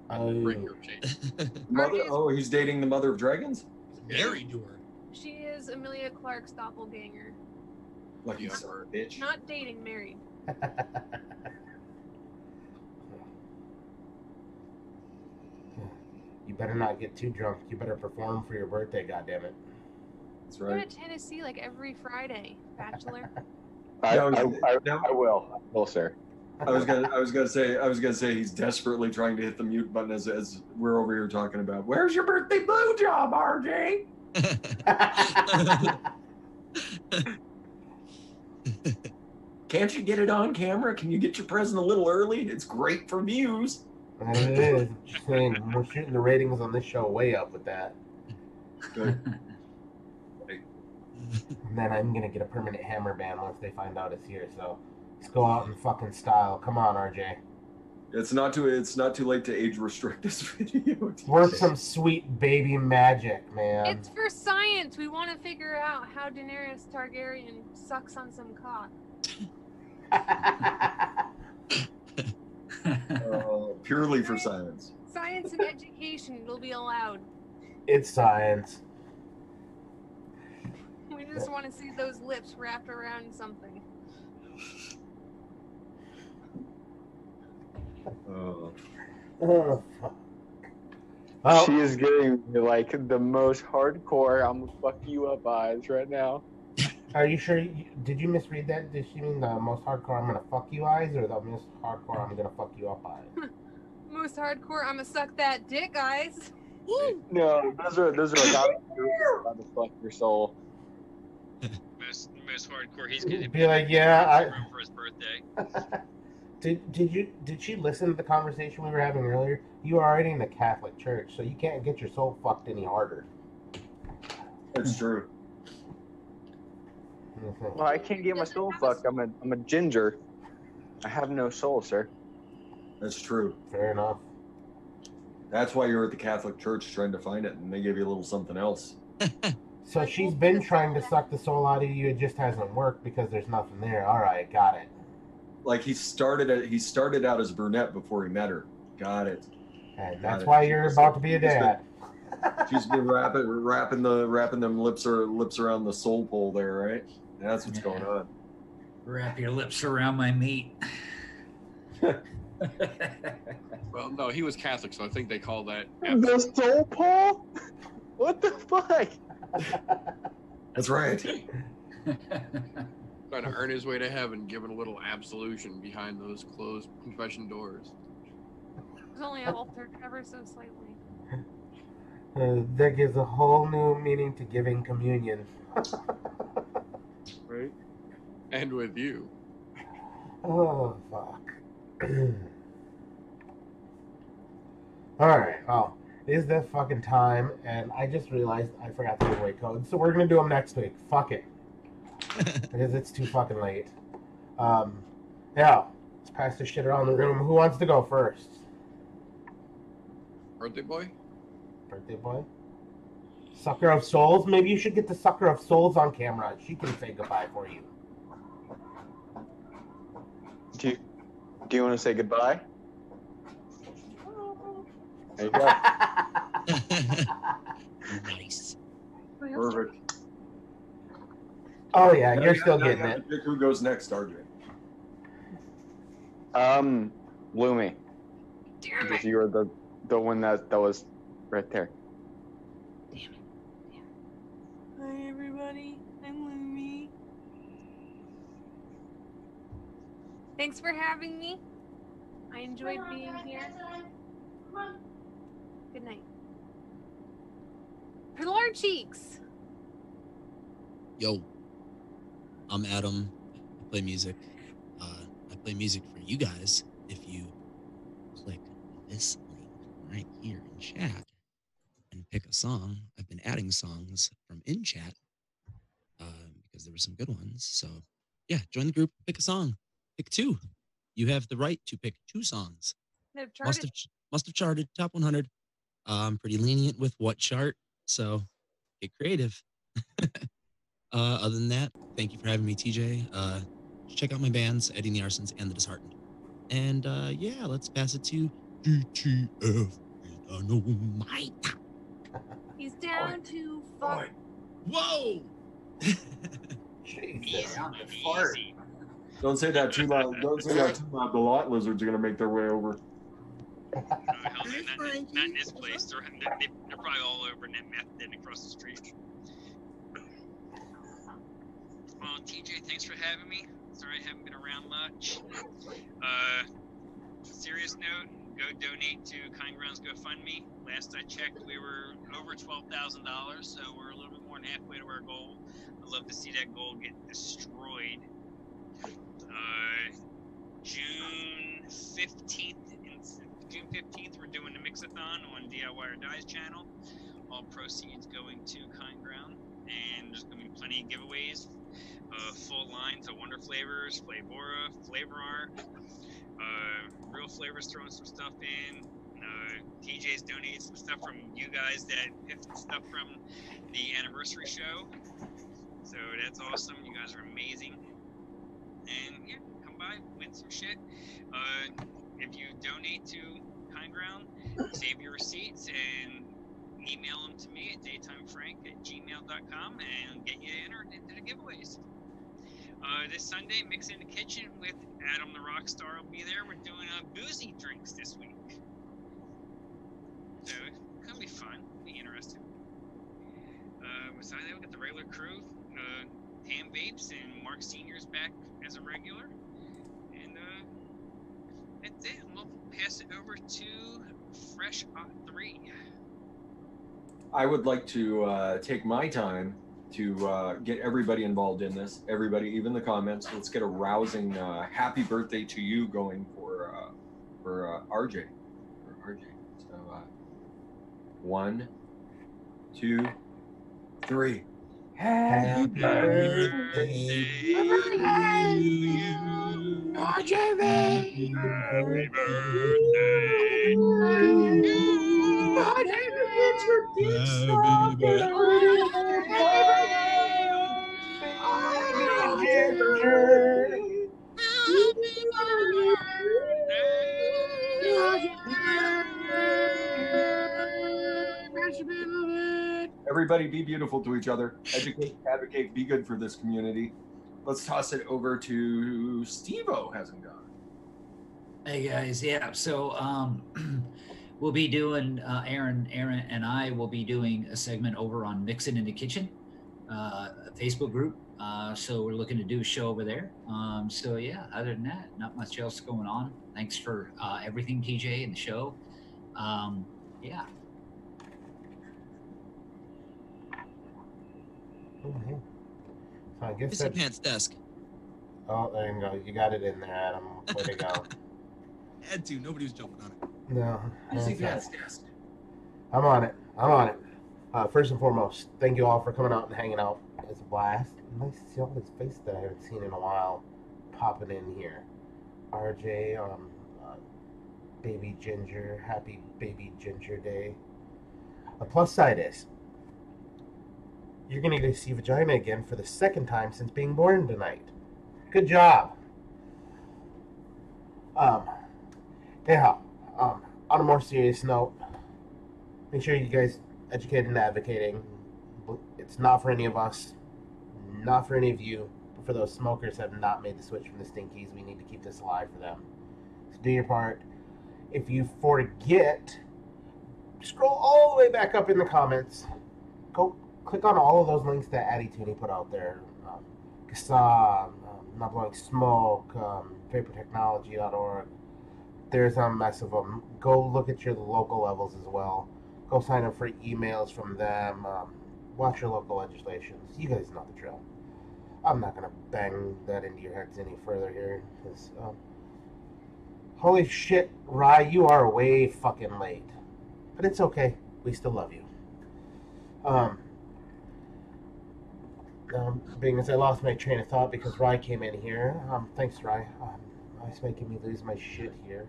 Mother? Oh, he's dating the mother of dragons? Married to her. She is Emilia Clarke's doppelganger. Lucky son of a bitch. Not dating, married. You better not get too drunk. You better perform for your birthday, goddammit. That's Go right. to Tennessee like every Friday, Bachelor. I will. I will, sir. I was gonna say he's desperately trying to hit the mute button as we're over here talking about where's your birthday blowjob, RJ? Can't you get it on camera? Can you get your present a little early? It's great for views. And it is. Just saying, we're shooting the ratings on this show way up with that. Good. And then I'm gonna get a permanent hammer ban once they find out it's here. So let's go out in fucking style. Come on, RJ. It's not too late to age restrict this video. Work some sweet baby magic, man. It's for science. We want to figure out how Daenerys Targaryen sucks on some cock. Purely for science. Science and education will be allowed. It's science. We just want to see those lips wrapped around something. Oh, fuck. Oh. She is giving me like the most hardcore "I'm gonna fuck you up" eyes right now. Are you sure? Did you misread that? Did she mean the most hardcore "I'm gonna fuck you" eyes, or the most hardcore "I'm gonna fuck you up" eyes? Most hardcore, I'm gonna suck that dick eyes. No, those are like I'm to fuck your soul. Most hardcore. He's gonna Be like, yeah, for his birthday. Did she listen to the conversation we were having earlier? You are already in the Catholic Church, so you can't get your soul fucked any harder. That's true. Well, I can't get my soul fucked. I'm a ginger. I have no soul, sir. That's true. Fair enough. That's why you're at the Catholic Church trying to find it, and they give you a little something else. So she's been trying to suck the soul out of you. It just hasn't worked because there's nothing there. All right, got it. Like he started out as a brunette before he met her. Got it. And that's why you're about to be a dad. She's been wrapping them lips around the soul pole there, right? That's what's going on. Wrap your lips around my meat. Well, no, he was Catholic, so I think they call that The soul pole? What the fuck? That's right. trying to earn his way to heaven, giving a little absolution behind those closed confession doors. was only altered ever so slightly. That gives a whole new meaning to giving communion. Right. And with you. Oh, fuck. Alright, well, it is that fucking time, and I just realized I forgot the giveaway code, so we're gonna do them next week. Fuck it. Because it's too fucking late. Yeah, let's pass this shit around the room. Who wants to go first? Birthday boy? Birthday boy? Sucker of Souls? Maybe you should get the Sucker of Souls on camera. She can say goodbye for you. Do you want to say goodbye? There you go. Nice. Perfect. Oh yeah, Now you're you still now you getting have it. to pick who goes next, RJ. Lumi. Because you were the one that was right there. Hi everybody, I'm Lumi. Thanks for having me. I enjoyed being here. Good night. Pillar cheeks. Yo, I'm Adam. I play music. I play music for you guys. If you click this link right here in chat and pick a song, I've been adding songs from in chat because there were some good ones. So yeah, join the group, pick a song, pick two. You have the right to pick two songs. They've Must charted. have charted top 100. I'm pretty lenient with what chart, so get creative. Other than that, thank you for having me, TJ. Check out my bands, Eddie and the Arsons and the Disheartened. And yeah, let's pass it to GTF. Dynamite. He's down to fuck. Whoa! Jesus. Easy. Don't say that too loud. Don't say that too loud. The lot lizards are gonna make their way over. Hell, not in this place. They're probably all over net meth den across the street. Well, TJ, thanks for having me. Sorry I haven't been around much. Serious note, go donate to Kind Grounds GoFundMe. Last I checked, we were over $12,000, so we're a little bit more than halfway to our goal. I'd love to see that goal get destroyed. June 15th, we're doing the Mixathon on DIY or Die's channel. All proceeds going to Kind Ground, and there's going to be plenty of giveaways. Full lines of Wonder Flavors, Flavora, Flavor Art, Real Flavors throwing some stuff in. TJ's donated some stuff from you guys that picked stuff from the anniversary show. So that's awesome. You guys are amazing. And yeah, come by, win some shit. If you donate to Kind Ground, save your receipts and email them to me at daytimefrank@gmail.com and get you entered into the giveaways. This Sunday, Mix in the Kitchen with Adam the Rockstar will be there. We're doing boozy drinks this week. So it's going to be fun. Be interesting. Besides that, we got the regular crew. Ham Vapes and Mark Senior's back as a regular. And that's it. And we'll pass it over to Fresh Hot 3. I would like to take my time to get everybody involved in this. Everybody, even the comments. Let's get a rousing happy birthday to you going for RJ. For RJ. So 1, 2, 3. Happy birthday to you. RJ. Happy Everybody be beautiful to each other. Educate, advocate, be good for this community. Let's toss it over to Steve-O. Hasn't gone. Hey guys, yeah. So we'll be doing Aaron and I will be doing a segment over on Mixin' in the Kitchen, a Facebook group. So we're looking to do a show over there. So yeah, other than that, not much else going on. Thanks for everything, TJ, and the show. Yeah. Mm-hmm. So I guess Pissy that. Pants desk. Oh, there you go. You got it in there, Adam. Way to go. Had to. Nobody was jumping on it. No. Pissy that's Pants desk. I'm on it. I'm on it. First and foremost, thank you all for coming out and hanging out. It's a blast. Nice to see all these faces that I haven't seen in a while popping in here. RJ, Baby Ginger, happy Baby Ginger Day. A plus side is, you're going to get to see Vagina again for the second time since being born tonight. Good job. Anyhow, on a more serious note, make sure you guys educate and advocating. It's not for any of us, not for any of you, but for those smokers that have not made the switch from the Stinkies. We need to keep this alive for them. So do your part. If you forget, scroll all the way back up in the comments. Go click on all of those links that Addy Tooney put out there. Gasam, Not Blowing Smoke, vaportechnology.org. There's a mess of them. Go look at your local levels as well. Go sign up for emails from them. Watch your local legislations. You guys know the drill. I'm not going to bang that into your heads any further here. Because, holy shit, Rye, you are way fucking late. But it's okay. We still love you. Being as I lost my train of thought because Rye came in here. Thanks, Rye. It's making me lose my shit here.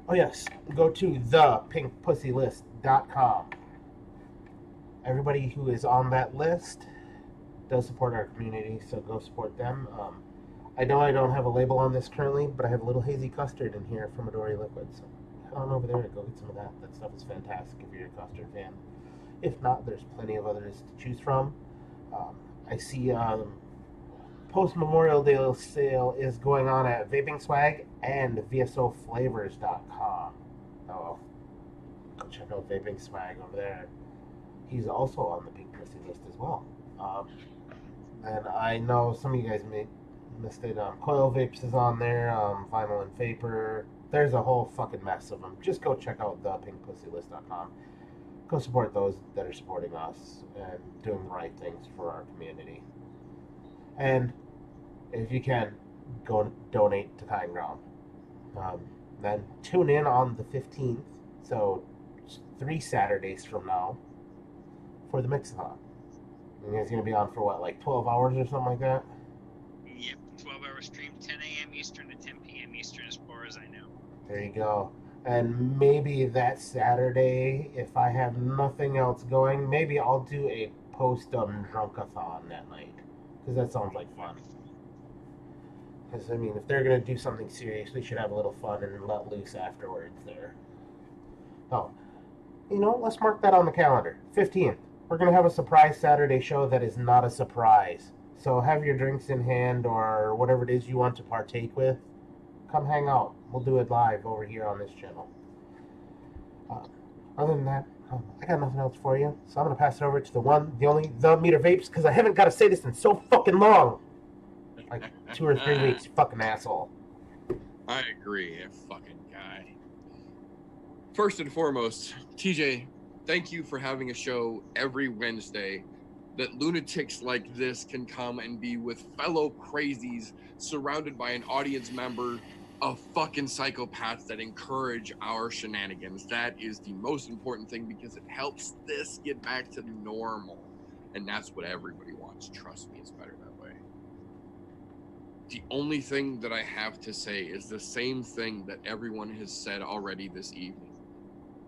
Oh yes, go to thepinkpussylist.com. Everybody who is on that list does support our community, so go support them. I know I don't have a label on this currently, but I have a little hazy custard in here from eLiquid, so head on over there to go get some of that. That stuff is fantastic if you're a custard fan. If not, there's plenty of others to choose from. I see post-Memorial Day sale is going on at Vaping Swag and VSOflavors.com. Oh, go check out Vaping Swag over there. He's also on the Pink Pussy list as well. And I know some of you guys missed it. Coil Vapes is on there, Vinyl and Vapor. There's a whole fucking mess of them. Just go check out thepinkpussylist.com. Go support those that are supporting us and doing the right things for our community. And if you can, go donate to Kind Ground. Then tune in on the 15th, so 3 Saturdays from now, for the Mix-a-thon. And it's going to be on for what, like 12 hours or something like that? Yep, 12-hour stream, 10 a.m. Eastern to 10 p.m. Eastern, as far as I know. There you go. And maybe that Saturday, if I have nothing else going, maybe I'll do a post-drunkathon that night. Because that sounds like fun. Because, I mean, if they're going to do something serious, we should have a little fun and let loose afterwards there. Oh, you know, let's mark that on the calendar. 15th. We're going to have a surprise Saturday show that is not a surprise. So have your drinks in hand or whatever it is you want to partake with. Come hang out. We'll do it live over here on this channel. Other than that, I got nothing else for you. So I'm going to pass it over to the one, the only, the Meter Vapes, because I haven't got to say this in so fucking long. Like 2 or 3 weeks, you fucking asshole. I agree, you fucking guy. First and foremost, TJ, thank you for having a show every Wednesday that lunatics like this can come and be with fellow crazies surrounded by an audience member of fucking psychopaths that encourage our shenanigans. That is the most important thing because it helps this get back to normal. And that's what everybody wants. Trust me, it's better that way. The only thing that I have to say is the same thing that everyone has said already this evening.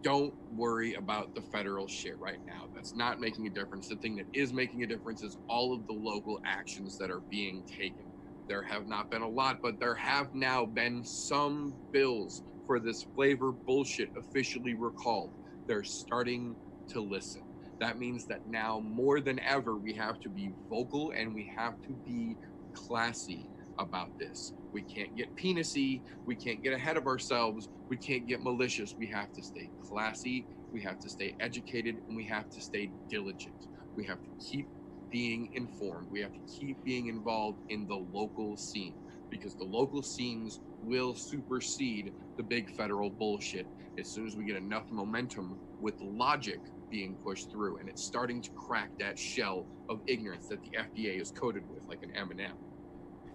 Don't worry about the federal shit right now. That's not making a difference. The thing that is making a difference is all of the local actions that are being taken. There have not been a lot, but there have now been some bills for this flavor bullshit officially recalled. They're starting to listen. That means that now more than ever, we have to be vocal and we have to be classy about this. We can't get penis-y, we can't get ahead of ourselves, we can't get malicious. We have to stay classy, we have to stay educated, and we have to stay diligent. We have to keep being informed. We have to keep being involved in the local scene. because the local scenes will supersede the big federal bullshit as soon as we get enough momentum with logic being pushed through, and it's starting to crack that shell of ignorance that the FDA is coated with like an M&M.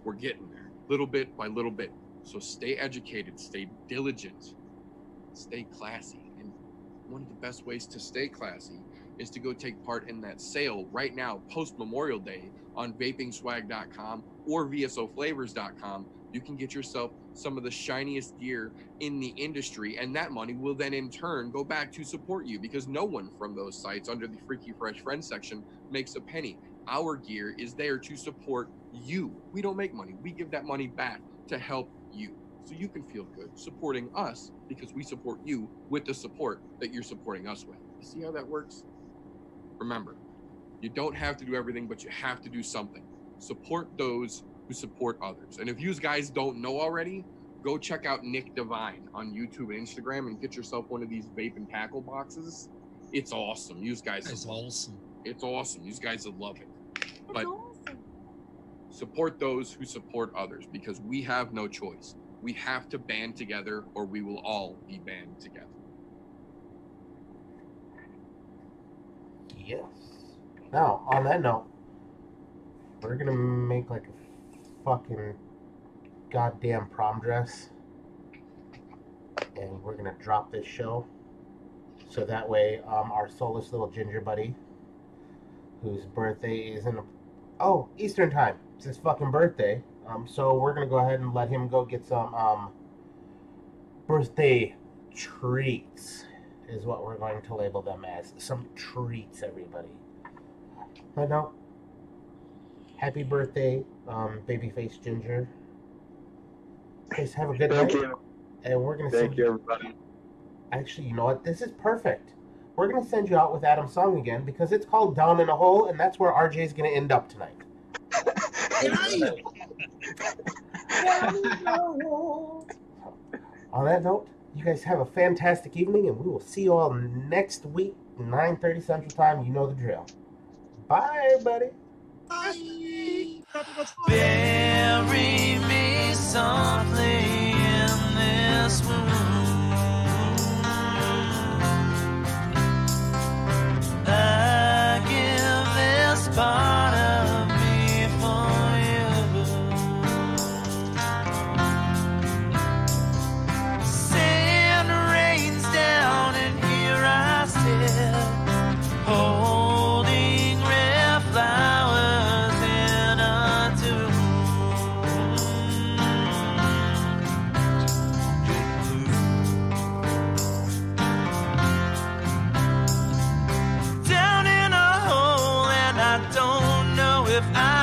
We're getting there, little bit by little bit. So stay educated, stay diligent, stay classy. And one of the best ways to stay classy is to go take part in that sale right now, post-Memorial Day, on vapingswag.com or vsoflavors.com. You can get yourself some of the shiniest gear in the industry, and that money will then in turn go back to support you, because no one from those sites under the Freaky Fresh Friends section makes a penny. Our gear is there to support you. We don't make money. We give that money back to help you, so you can feel good supporting us, because we support you with the support that you're supporting us with. You see how that works? Remember, you don't have to do everything, but you have to do something. Support those who support others. And if you guys don't know already, go check out Nick Devine on YouTube and Instagram and get yourself one of these vape and tackle boxes. It's awesome. You guys, It's awesome. It's awesome. You guys will love it. But support those who support others, because we have no choice. We have to band together, or we will all be banned together. Yes. Now, on that note, we're gonna make like a fucking goddamn prom dress, and we're gonna drop this show, so that way our soulless little ginger buddy, whose birthday is in Eastern time, it's his fucking birthday, so we're gonna go ahead and let him go get some birthday treats, is what we're going to label them as. Some treats, everybody. But no, happy birthday, babyface ginger. Guys, have a good night. Thank you. And we're gonna Thank you, everybody. Actually, you know what? This is perfect. We're gonna send you out with Adam's song again, because it's called "Down in a Hole," and that's where RJ's gonna end up tonight. On that note, you guys have a fantastic evening, and we will see you all next week, 9:30 Central Time. You know the drill. Bye, everybody. Bury me softly in this wound. I give this part of me for you. Sand rains down, and here I sit, holding red flowers in a tomb. Down in a hole, and I don't know if I